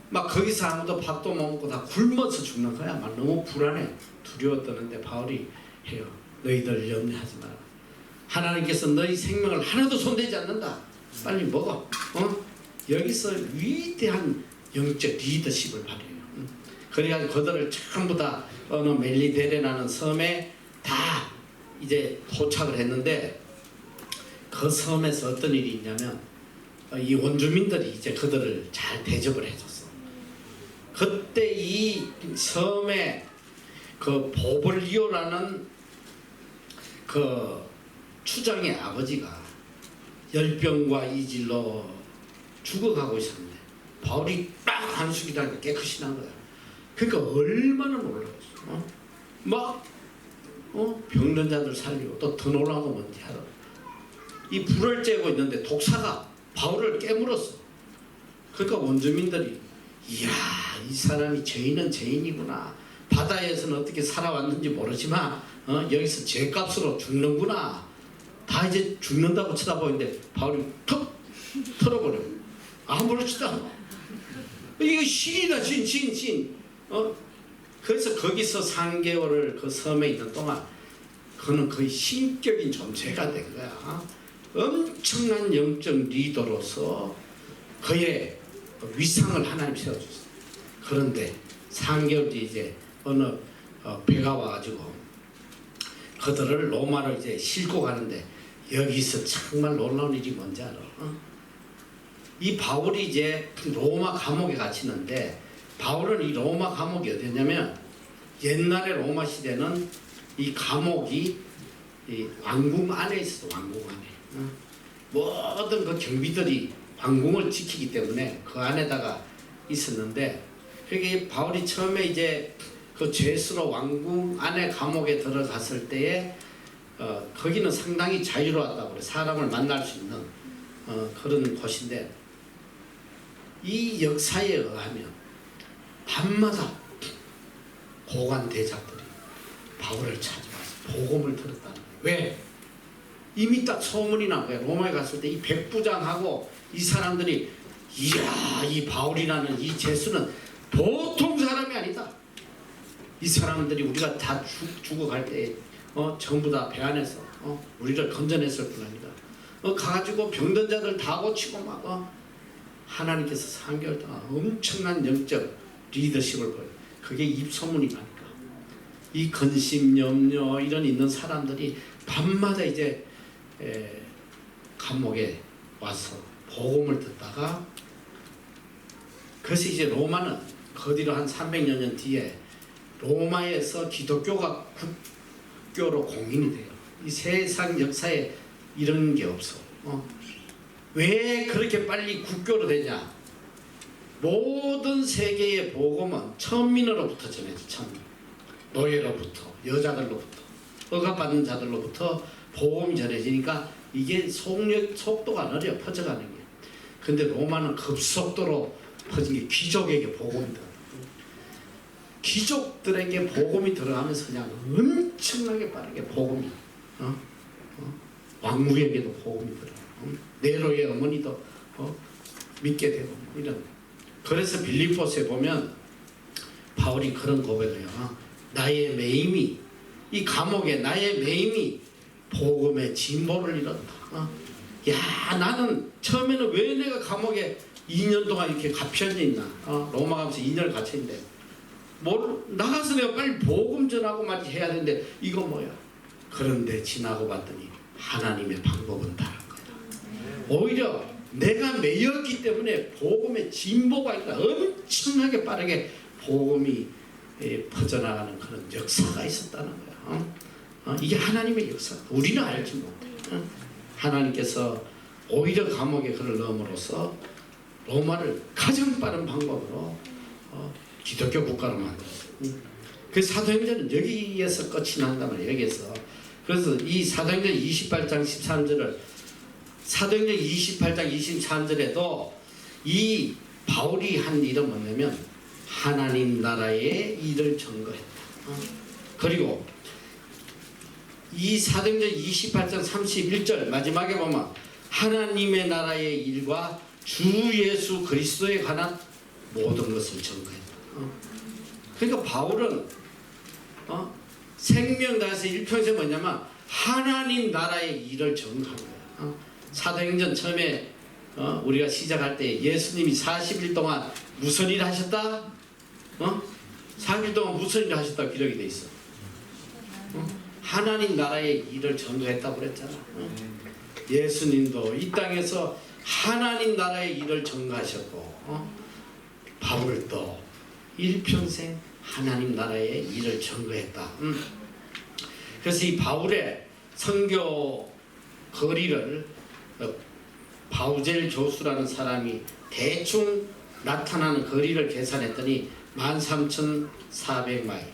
막 거기서 아무도 밥도 못 먹고 다 굶어서 죽는 거야. 막 너무 불안해 두려워 떠는데 바울이 해요. 너희들 염려하지 마라. 하나님께서 너희 생명을 하나도 손대지 않는다. 빨리 먹어. 여기서 위대한 영적 리더십을 발휘해요. 그래가지고 그들을 전부 다 어느 멜리데레라는 섬에 다 이제 도착을 했는데 그 섬에서 어떤 일이 있냐면 이 원주민들이 이제 그들을 잘 대접을 해줬어. 그때 이 섬에 그 보블리오라는 그 추장의 아버지가 열병과 이질로 죽어가고 있었는데 바울이 딱 한숨이라니까 깨끗이 난 거야. 그러니까 얼마나 놀라웠어. 병든 자들 살리고 또 더 놀라운 건 뭔지 알아? 이 불을 쬐고 있는데 독사가 바울을 깨물었어. 그러니까 원주민들이 이야, 이 사람이 죄인은 죄인이구나. 바다에서는 어떻게 살아왔는지 모르지만 여기서 죄값으로 죽는구나. 다 이제 죽는다고 쳐다보는데 바울이 턱 털어버려. 아무렇지도 않아. 이거 신이다, 신. 그래서 거기서 3개월을 그 섬에 있는 동안 그는 거의 신격인 존재가 된 거야. 엄청난 영적 리더로서 그의 위상을 하나님 세워줬어. 그런데 3개월 뒤에 이제 어느 배가 와가지고 그들을 로마로 이제 싣고 가는데 여기서 정말 놀라운 일이 뭔지 알아? 이 바울이 이제 로마 감옥에 갇히는데 바울은 이 로마 감옥이 어디였냐면 옛날에 로마 시대는 이 감옥이 이 왕궁 안에 있었어. 왕궁 안에 모든 그 경비들이 왕궁을 지키기 때문에 그 안에다가 있었는데 그게 바울이 처음에 이제 그 죄수로 왕궁 안에 감옥에 들어갔을 때에 거기는 상당히 자유로웠다고 그래. 사람을 만날 수 있는 그런 곳인데 이 역사에 의하면 밤마다 고관 대작들이 바울을 찾아와서 복음을 들었다는 거예요. 왜? 이미 딱 소문이 난 거예요. 로마에 갔을 때 이 백부장하고 이 사람들이 이야, 이 바울이라는 이 제수는 보통 사람이 아니다. 이 사람들이 우리가 다 죽어갈 때 전부 다 배 안에서 우리를 건져냈을 뿐 아니라 가가지고 병든 자들 다 고치고 막 하나님께서 3개월 동안 엄청난 영적 리더십을 보여. 그게 입소문이 가니까 이 근심, 염려 이런 있는 사람들이 밤마다 이제 감옥에 와서 복음을 듣다가, 그래서 이제 로마는 그 뒤로 한 300여 년 뒤에 로마에서 기독교가 국교로 공인이 돼요. 이 세상 역사에 이런 게 없어. 왜 그렇게 빨리 국교로 되냐? 모든 세계의 복음은 천민으로부터 전해져. 천민. 노예로부터, 여자들로부터, 억압받는 자들로부터 복음이 전해지니까 이게 속도가 느려 퍼져가는 게. 근데 로마는 급속도로 퍼진 게 귀족에게 복음이 들어. 귀족들에게 복음이 들어가면서 그냥 엄청나게 빠르게 복음이 왕국에게도 복음이 들어. 네로의 어머니도 믿게 되고 이런. 그래서 빌립보서에 보면 바울이 그런 고백을 해요. 나의 매임이, 이 감옥에 나의 매임이 복음의 진보를 이뤘다. 야, 나는 처음에는 왜 내가 감옥에 2년 동안 이렇게 갇혀져 있나? 로마 가면서 2년을 갇혀 있는데 나가서 내가 빨리 복음 전하고 말이 해야 되는데 이거 뭐야? 그런데 지나고 봤더니 하나님의 방법은 다른 거야. 오히려 내가 매였기 때문에 복음의 진보가 있다. 엄청나게 빠르게 복음이 퍼져나가는 그런 역사가 있었다는 거야. 이게 하나님의 역사. 우리는 알지 못해. 하나님께서 오히려 감옥에 그를 넣음으로써 로마를 가장 빠른 방법으로 기독교 국가로 만들었어요. 그 사도행전은 여기에서 끝이 난단 말이에요. 여기에서. 그래서 이 사도행전 28장 13절을 사도행전 28장 23절에도 이 바울이 한 일은 뭐냐면 하나님 나라의 일을 증거했다. 그리고 이 사도행전 28장 31절 마지막에 보면 하나님의 나라의 일과 주 예수 그리스도에 관한 모든 것을 증거했다. 그러니까 바울은 생명 다해서 일평생 뭐냐면 하나님 나라의 일을 증거한 거야. 사도행전 처음에 우리가 시작할 때 예수님이 40일 동안 무슨 일을 하셨다? 40일 동안 무슨 일을 하셨다고 기록이 돼 있어. 하나님 나라의 일을 전도했다고 그랬잖아. 예수님도 이 땅에서 하나님 나라의 일을 전가하셨고 바울을 또 일평생 하나님 나라의 일을 전거했다. 그래서 이 바울의 선교 거리를 바우젤 조수라는 사람이 대충 나타나는 거리를 계산했더니 13,400마일,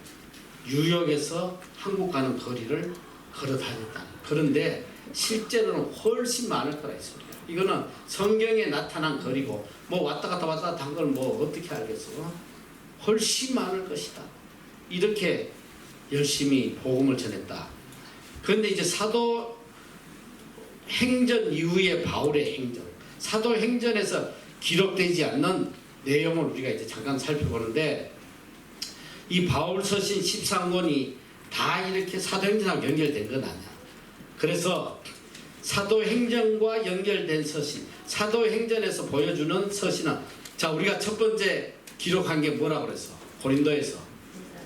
뉴욕에서 한국 가는 거리를 걸어 다녔다. 그런데 실제로는 훨씬 많을 거라 했습니다. 이거는 성경에 나타난 거리고 뭐 왔다 갔다 한 걸 뭐 어떻게 알겠어? 훨씬 많을 것이다. 이렇게 열심히 복음을 전했다. 그런데 이제 사도행전 이후의 바울의 행전, 사도행전에서 기록되지 않는 내용을 우리가 이제 잠깐 살펴보는데, 이 바울 서신 13권이 다 이렇게 사도행전하고 연결된 건 아니야. 그래서 사도행전과 연결된 서신, 사도행전에서 보여주는 서신은, 자, 우리가 첫 번째 기록한 게 뭐라고 그랬어? 고린도에서,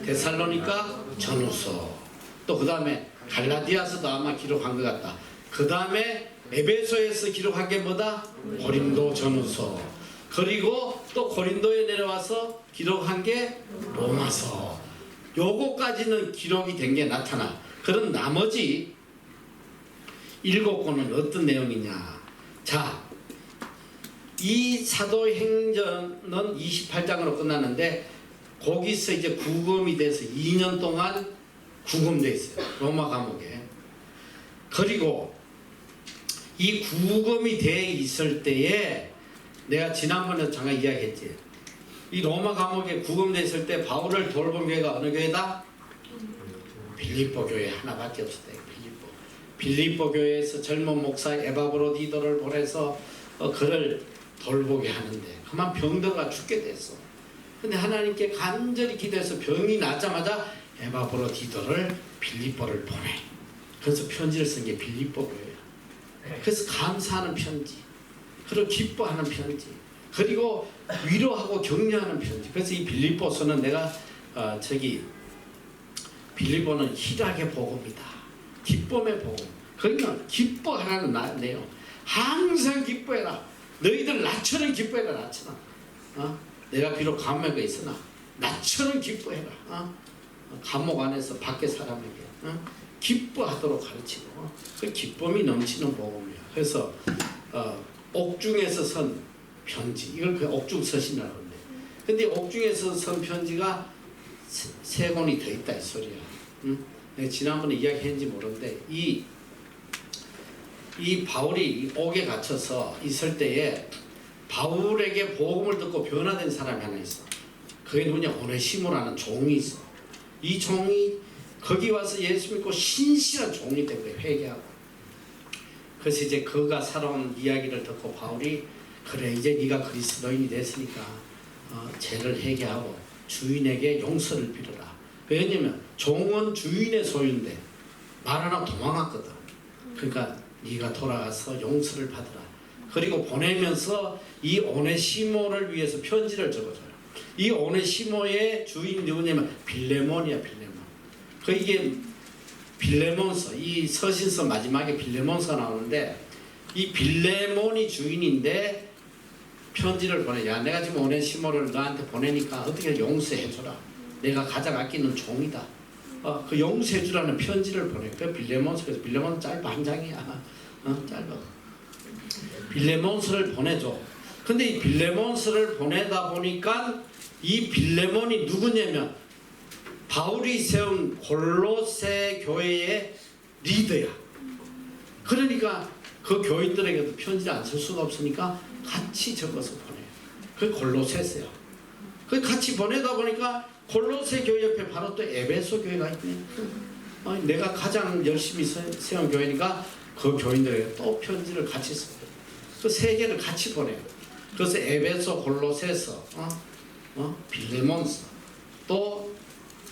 데살로니가, 전후서, 또 그 다음에 갈라디아서도 아마 기록한 것 같다. 그 다음에 에베소에서 기록한 게 뭐다? 고린도 전후서. 그리고 또 고린도에 내려와서 기록한 게 로마서. 요거까지는 기록이 된 게 나타나. 그런 나머지 7권은 어떤 내용이냐? 자, 이 사도행전은 28장으로 끝났는데 거기서 이제 구금이 돼서 2년 동안 구금돼 있어요. 로마 감옥에. 그리고 이 구금이 돼 있을 때에 내가 지난번에 잠깐 이야기했지. 이 로마 감옥에 구금돼 있을 때 바울을 돌본 교회가 어느 교회다? 빌립보 교회 하나밖에 없었대. 빌립보 교회에서 젊은 목사 에바브로디도를 보내서 그를 돌보게 하는데 그만 병들어가 죽게 됐어. 근데 하나님께 간절히 기도해서 병이 낫자마자 에바브로디도를 빌립보를 보내. 그래서 편지를 쓴 게 빌립보교예요. 그래서 감사하는 편지, 그리고 기뻐하는 편지, 그리고 위로하고 격려하는 편지. 그래서 이 빌립보서는 내가 빌립보는 희락의 복음이다, 기쁨의 복음. 그러니까 기뻐하라는 내용. 항상 기뻐해라. 너희들 나처럼 기뻐해라. 나처럼. 내가 비록 감옥에 있으나 나처럼 기뻐해라. 감옥 안에서 밖에 사람에게 기뻐하도록 가르치고, 그 기쁨이 넘치는 복음이야. 그래서 옥중에서 선 편지, 이걸 그 옥중서신이라고 하는데, 근데 옥중에서 선 편지가 세 권이 더 있다 이 소리야. 내가 지난번에 이야기했는지 모르는데 이 바울이 옥에 갇혀서 있을 때에 바울에게 복음을 듣고 변화된 사람이 하나 있어. 그게 누구냐? 오네시모라는 종이 있어. 이 종이 거기 와서 예수 믿고 신실한 종이 된 거예요. 회개하고. 그래서 이제 그가 살아온 이야기를 듣고 바울이, 그래 이제 네가 그리스도인이 됐으니까 죄를 회개하고 주인에게 용서를 빌어라. 왜냐면 종은 주인의 소유인데 말 하나 도망갔거든. 그러니까 네가 돌아가서 용서를 받으라. 그리고 보내면서 이 오네시모를 위해서 편지를 적어줘요. 이 오네시모의 주인 누구냐면 빌레몬이야. 빌레몬. 이게 빌레몬서, 이 서신서 마지막에 빌레몬서 나오는데, 이 빌레몬이 주인인데 편지를 보내. 야, 내가 지금 오네시모를 너한테 보내니까 어떻게 용서해줘라. 내가 가장 아끼는 종이다. 그 용서해주라는 편지를 보내. 그 빌레몬서에서, 빌레몬은 짧아, 한 장이야. 짧아. 빌레몬서를 보내줘. 근데 이 빌레몬서를 보내다 보니까 이 빌레몬이 누구냐면 바울이 세운 골로새 교회의 리더야. 그러니까 그 교인들에게도 편지를 안 쓸 수가 없으니까 같이 적어서 보내요. 그 골로새서요. 그 같이 보내다 보니까 골로새 교회 옆에 바로 또 에베소 교회가 있네. 내가 가장 열심히 세운 교회니까 그 교인들에게 또 편지를 같이 써요. 그 세 개를 같이 보내요. 그래서 에베소, 골로새서, 빌레몬서, 또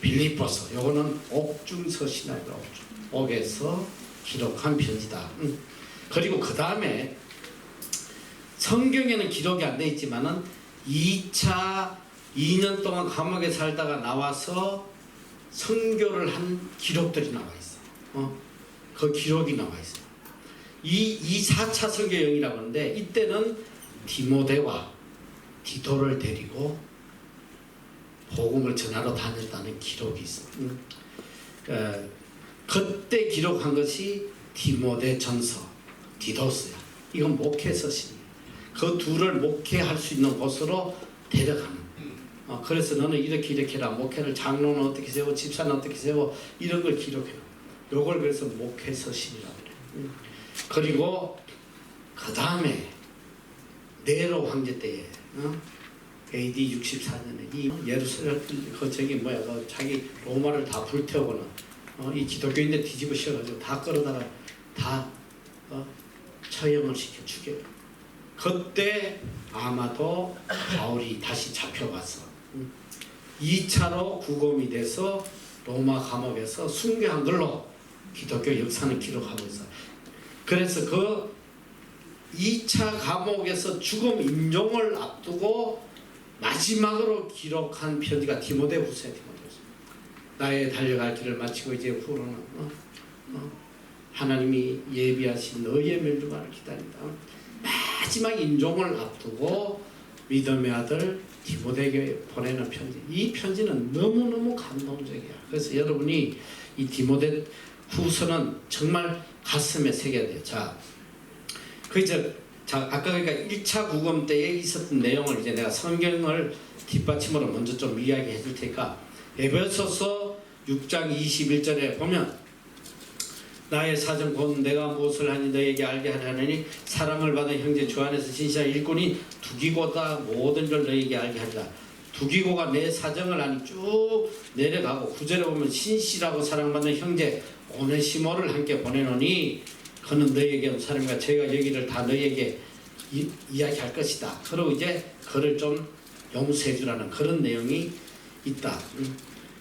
빌립보서. 요거는 옥중서신이라고 옥중. 옥에서 기록한 편지다. 그리고 그 다음에 성경에는 기록이 안 돼 있지만은 2년 동안 감옥에 살다가 나와서 선교를 한 기록들이 나와 있어. 그 기록이 나와 있어. 이 4차 선교 여행이라고 하는데, 이때는 디모데와 디도를 데리고 복음을 전하러 다녔다는 기록이 있어. 그때 기록한 것이 디모데 전서, 디도스야. 이건 목회 서신이야. 그 둘을 목회할 수 있는 곳으로 데려가는. 그래서 너는 이렇게 해라. 목회를, 장로는 어떻게 세워, 집사는 어떻게 세워, 이런 걸 기록해요. 요걸 그래서 목회 서신이라고 그래. 그리고 그 다음에 네로 황제 때에 AD 64년에 이 예루살렘 자기 로마를 다 불태우고는 이 기독교인들 뒤집어 씌워가지고 다 끌어다가 다 처형을 시켜 죽여요. 그때 아마도 바울이 다시 잡혀와서 2차로 구금이 돼서 로마 감옥에서 순교한 걸로 기독교 역사는 기록하고 있어. 그래서 그 2차 감옥에서 죽음 임종을 앞두고 마지막으로 기록한 편지가 디모데후서야. 나의 달려갈 길을 마치고 이제 후로는 하나님이 예비하신 너희의 멸류관을 기다린다. 마지막 임종을 앞두고 믿음의 아들 디모데에게 보내는 편지. 이 편지는 너무너무 감동적이야. 그래서 여러분이 이 디모데 후서는 정말 가슴에 새겨야 돼요. 아까 그러니까 1차 구금 때에 있었던 내용을 이제 내가 성경을 뒷받침으로 먼저 좀 이야기해 줄 테니까, 에베소서 6장 21절에 보면 나의 사정 곧 내가 무엇을 하니 너에게 알게 하려니 사랑을 받은 형제 주 안에서 진실한 일꾼이 두기고다 모든 걸 너에게 알게 하리라. 두기고가 내 사정을 아니 쭉 내려가고 9절에 보면 신실하고 사랑받는 형제 오네시모를 함께 보내노니 그는 너희에게 온 사람이가 제가 여기를 다 너희에게 이야기할 것이다. 그리고 이제 그를 좀 용서해 주라는 그런 내용이 있다.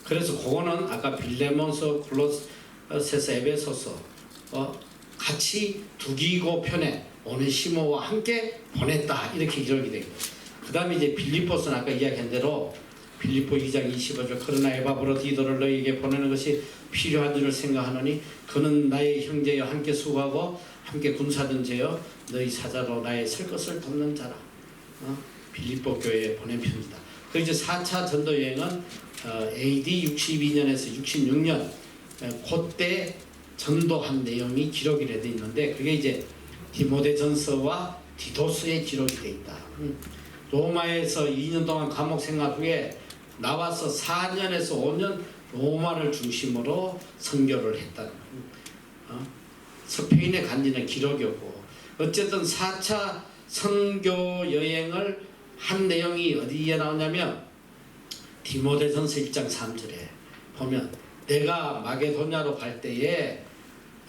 그래서 그거는 아까 빌레몬서, 골로새서, 에베소서 같이 두기고 편에 오네시모와 함께 보냈다 이렇게 기록이 되고, 그 다음에 이제 빌립보서는 아까 이야기한 대로 빌립보 2장 25절 그러나 에바브로디도를 너희에게 보내는 것이 필요한 줄을 생각하노니 그는 나의 형제여 함께 수고하고 함께 군사든 죄여 너희 사자로 나의 설 것을 돕는 자라. 빌립보 교회에 보낸 편이다. 그 이제 4차 전도 여행은 AD 62년에서 66년 그때 전도한 내용이 기록이 되어 있는데, 그게 이제 디모데전서와 디도스에 기록이 되어 있다. 로마에서 2년 동안 감옥 생활 후에 나와서 4년에서 5년 로마를 중심으로 선교를 했다는 스페인에 간지는 기록이었고, 어쨌든 4차 선교 여행을 한 내용이 어디에 나오냐면 디모데전서 1장 3절에 보면 내가 마게도냐로 갈 때에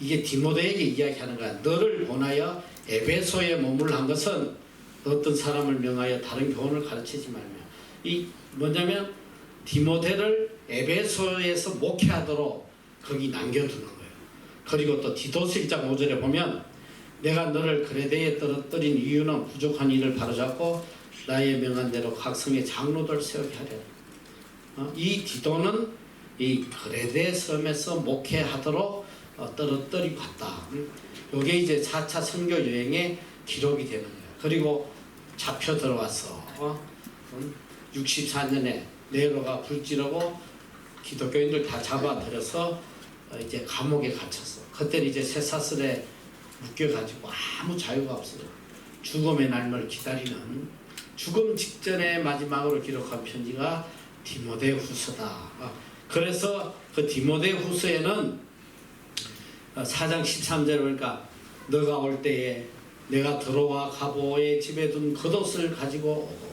이게 디모데에게 이야기하는 거야. 너를 보내어 에베소에 머물러 것은 어떤 사람을 명하여 다른 교훈을 가르치지 말며, 이 뭐냐면 디모데를 에베소에서 목회하도록 거기 남겨두는 거예요. 그리고 또 디도스 1장 5절에 보면 내가 너를 그레데에 떨어뜨린 이유는 부족한 일을 바로잡고 나의 명한 대로 각 성의 장로들 세우게 하려고. 이 디도는 이 그레데 섬에서 목회하도록 떨어뜨리고 갔다. 이게 이제 4차 선교 여행의 기록이 되는 거예요. 그리고 잡혀 들어와서 64년에 네로가 불지르고 기독교인들 다 잡아들여서 이제 감옥에 갇혔어. 그때는 이제 쇠사슬에 묶여가지고 아무 자유가 없어요. 죽음의 날을 기다리는, 죽음 직전에 마지막으로 기록한 편지가 디모데후서다. 그래서 그 디모데후서에는 4장 13절에 보니까 너가 올 때에 내가 들어와 가보의 집에 둔 겉옷을 가지고 오고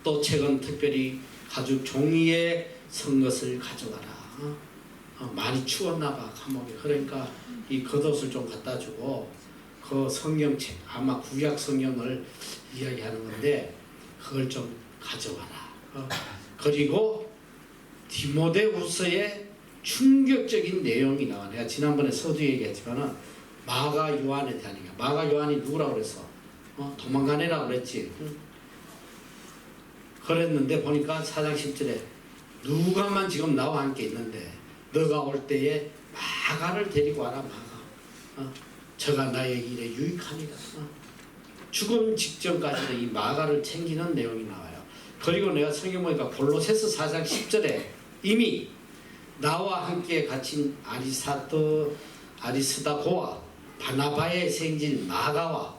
또 책은 특별히 가죽 종이에 쓴 것을 가져가라. 많이 추웠나 봐 감옥에. 그러니까 이 겉옷을 좀 갖다 주고 그 성경책, 아마 구약 성경을 이야기하는 건데 그걸 좀 가져와라. 그리고 디모데후서에 충격적인 내용이 나와. 내가 지난번에 서두 얘기했지만은 마가 요한에 대한 얘기야. 마가 요한이 누구라고 그랬어? 도망가네라고 그랬지. 그랬는데 보니까 4장 10절에 누가만 지금 나와 함께 있는데 너가 올 때에 마가를 데리고 와라. 마가. 저가 나의 일에 유익하니라. 죽음 직전까지도 이 마가를 챙기는 내용이 나와요. 그리고 내가 성경 보니까 골로새서 4장 10절에 이미 나와 함께 갇힌 아리스다고와 바나바의 생진 마가와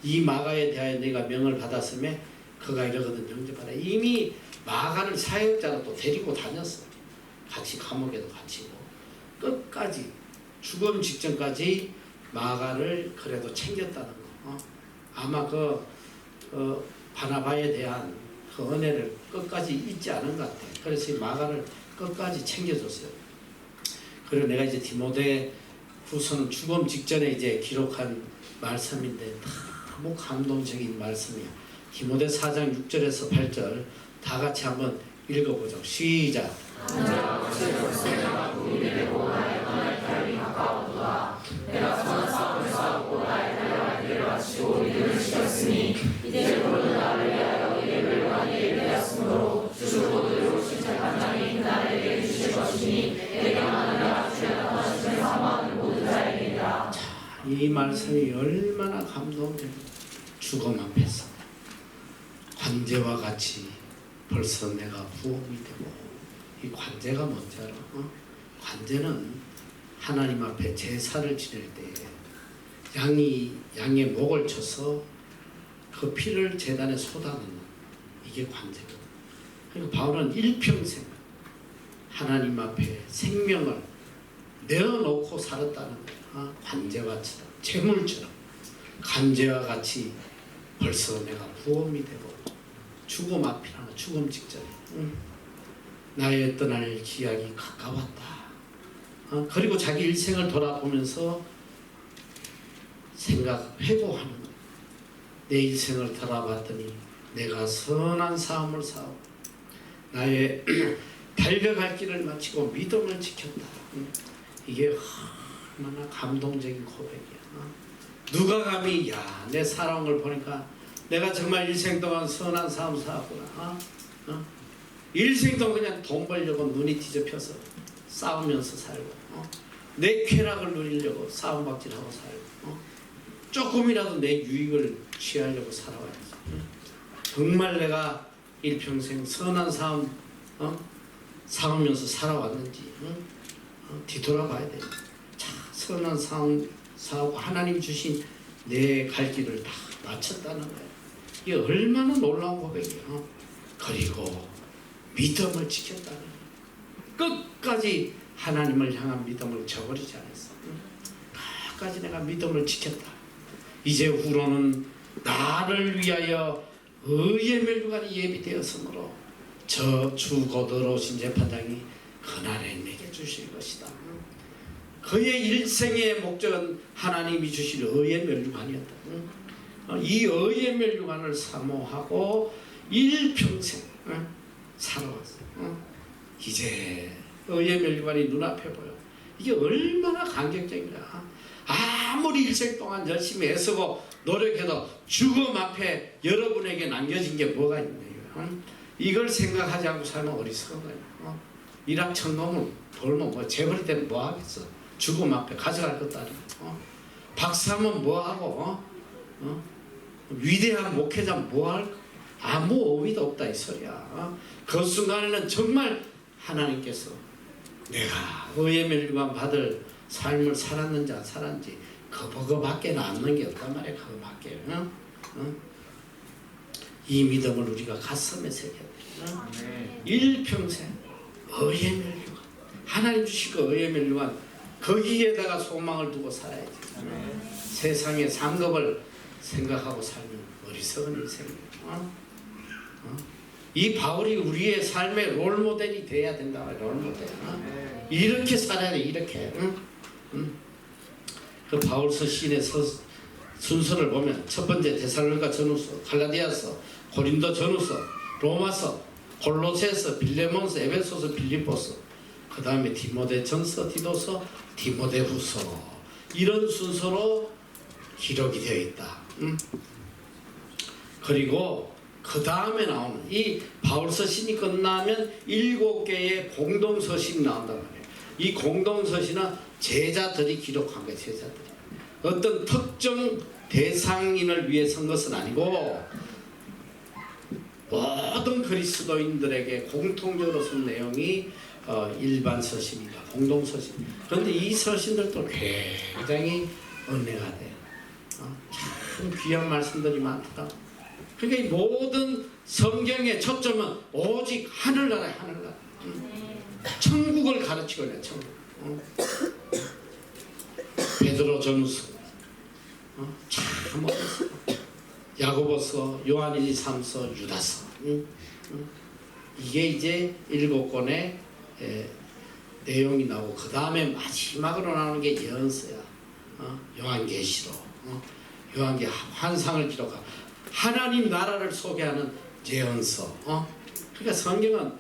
이 마가에 대하여 내가 명을 받았음에 그가 이러거든 영접하라. 이미 마가를 사역자로 또 데리고 다녔어. 같이 감옥에도 갇히고 끝까지 죽음 직전까지 마가를 그래도 챙겼다는 거. 아마 그 바나바에 대한 그 은혜를 끝까지 잊지 않은 것 같아. 그래서 이 마가를 끝까지 챙겨줬어요. 그리고 내가 이제 디모데 후서는 죽음 직전에 이제 기록한 말씀인데 너무 감동적인 말씀이야. 디모데 4장 6절에서 8절 다 같이 한번 읽어보죠. 시작. 내가 선한 싸움을 싸우고 나의 달려갈 길을 마치고 믿음을 지켰으니 이제 너는 나를 위하여 예배를 많이 예배하였으므로 주고 들고 신착한 자니 그날에 내게 주실 것이니 내가 하느라 주의 나타나심을 사모하는 모든 자에게니라. 자, 이 말씀이 얼마나 감동적이고 죽음 앞에서 관제와 같이 벌써 내가 부흥이 되고, 이 관제가 뭔지 알아? 관제는 하나님 앞에 제사를 지낼 때에 양의 목을 쳐서 그 피를 제단에 쏟아내는 이게 관제거든. 그러니까 바울은 일평생 하나님 앞에 생명을 내어놓고 살았다는 거야. 관제와처럼, 제물처럼 관제와 같이 벌써 내가 부험이 되고 죽음 앞이라는 죽음 직전에 나의 떠날 기약이 가까웠다. 그리고 자기 일생을 돌아보면서 회고하는 것. 내 인생을 돌아봤더니 내가 선한 삶을 사고 나의 달려갈 길을 마치고 믿음을 지켰다. 이게 얼마나 감동적인 고백이야. 누가 감히 내 살아온 걸 보니까 내가 정말 일생 동안 선한 삶 살았구나. 일생 동안 그냥 돈 벌려고 눈이 뒤집혀서 싸우면서 살고 내 쾌락을 누리려고 싸움박질하고 살고 조금이라도 내 유익을 취하려고 살아와야지. 정말 내가 일평생 선한 삶 살면서 살아왔는지 뒤돌아봐야 돼. 자, 선한 삶 살고 하나님 주신 내 갈 길을 다 마쳤다는 거야. 이게 얼마나 놀라운 고백이야. 그리고 믿음을 지켰다는 거야. 끝까지 하나님을 향한 믿음을 저버리지 않았어. 끝까지 내가 믿음을 지켰다. 이제 후로는 나를 위하여 의의 멸류관이 예비되었으므로 저 주 곧 오신 재판장이 그날에 내게 주실 것이다. 그의 일생의 목적은 하나님이 주실 의의 멸류관이었다. 이 의의 멸류관을 사모하고 일평생 살아왔어. 이제 의의 멸류관이 눈앞에 보여. 이게 얼마나 감격적이야. 아무리 일생 동안 열심히 애쓰고 노력해도 죽음 앞에 여러분에게 남겨진 게 뭐가 있나요? 이걸 생각하지 않고 살면 어리석은 거예요. 일확천금을 벌면 뭐 재벌이 되면 뭐 하겠어? 죽음 앞에 가져갈 것도 아니고. 박사면 뭐 하고? 위대한 목회자면 뭐 할까? 아무 의미도 없다 이 소리야. 그 순간에는 정말 하나님께서 내가 의의 멸류관 받을 삶을 살았는지 안 살았는지 그거밖에 남는 게 없단 말이야. 그거밖에. 이 믿음을 우리가 가슴에 새겨야 돼. 일평생 의의 멸류관 하나님 주시고 의의 멸류관 거기에다가 소망을 두고 살아야지. 세상의 상급을 생각하고 살면 어리석은 인생이야. 이 바울이 우리의 삶의 롤모델이 돼야 된다. 롤모델. 이렇게 살아야 돼. 이렇게. 그 바울서 시인의 순서를 보면 첫 번째 데살로니가 전후서, 갈라디아서, 고린도 전후서, 로마서, 골로새서, 빌레몬서, 에베소서, 빌립보서, 그 다음에 디모데전서, 디도서, 디모데후서 이런 순서로 기록이 되어 있다. 그리고 그 다음에 나오는 이 바울서신이 끝나면 7개의 공동서신이 나온단 말이에요. 이 공동서신은 제자들이 기록한 거예요. 제자들이. 어떤 특정 대상인을 위해 쓴 것은 아니고 모든 그리스도인들에게 공통적으로 쓴 내용이 일반 서신이다. 공동서신. 그런데 이 서신들도 굉장히 은혜가 돼요. 참 귀한 말씀들이 많다. 그러니까 이 모든 성경의 초점은 오직 하늘나라야. 하늘나라. 천국을 가르치고 있는 천국. 베드로 전후서, 참 어렸어. 야고보서, 요한일서, 3서, 유다서. 이게 이제 7권의 내용이 나오고 그 다음에 마지막으로 나오는 게 예언서야. 요한계시록, 요한계 환상을 기록하고 하나님 나라를 소개하는 예언서. 그러니까 성경은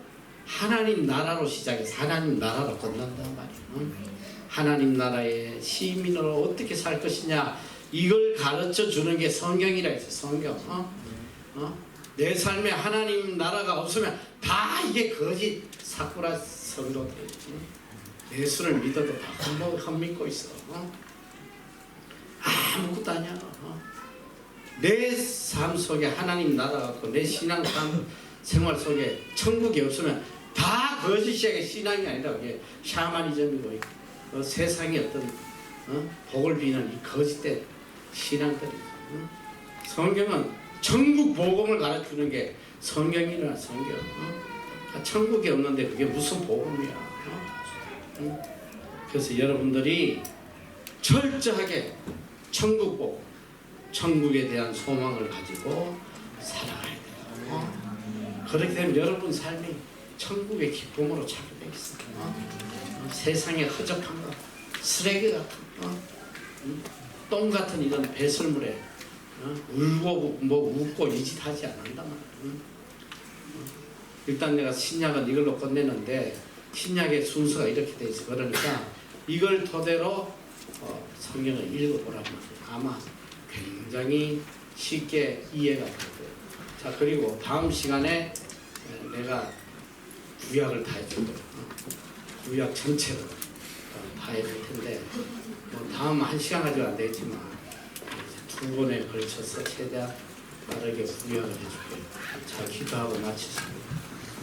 하나님 나라로 시작해서 하나님 나라로 끝난단 말이에요. 하나님 나라의 시민으로 어떻게 살 것이냐 이걸 가르쳐 주는 게 성경이라 했어요. 성경. 내 삶에 하나님 나라가 없으면 다 이게 거짓 사쿠라 성도들. 예수를 믿어도 다 헛믿고 있어. 아무것도 아니야. 내 삶 속에 하나님 나라가 없고 내 신앙 생활 속에 천국이 없으면 다 거짓이야. 신앙이 아니라 그게 샤머니즘이고 세상의 어떤 복을 비는 이 거짓된 신앙들이. 성경은 천국 복음을 가르치는 게 성경이라. 성경. 천국이 없는데 그게 무슨 복음이야. 그래서 여러분들이 철저하게 천국 복음, 천국에 대한 소망을 가지고 살아가야 돼요. 그렇게 되면 여러분 삶이 천국의 기쁨으로 차게 되겠습니다. 세상에 허접한 것, 쓰레기 같은 똥 같은 이런 배설물에 울고 뭐 웃고 이 짓 하지 않는단 말이야. 일단 내가 신약은 이걸로 끝내는데 신약의 순서가 이렇게 돼 있어. 그러니까 이걸 토대로 성경을 읽어보란 말이야. 아마 굉장히 쉽게 이해가 될 거예요. 자, 그리고 다음 시간에 내가 구약을 다 해줄 거예요. 구약 전체를 다 해줄 텐데 뭐 다음 한 시간 가지고 안 되겠지만 두 번에 걸쳐서 최대한 빠르게 구약을 해줄 거예요. 자, 기도하고 마치겠습니다.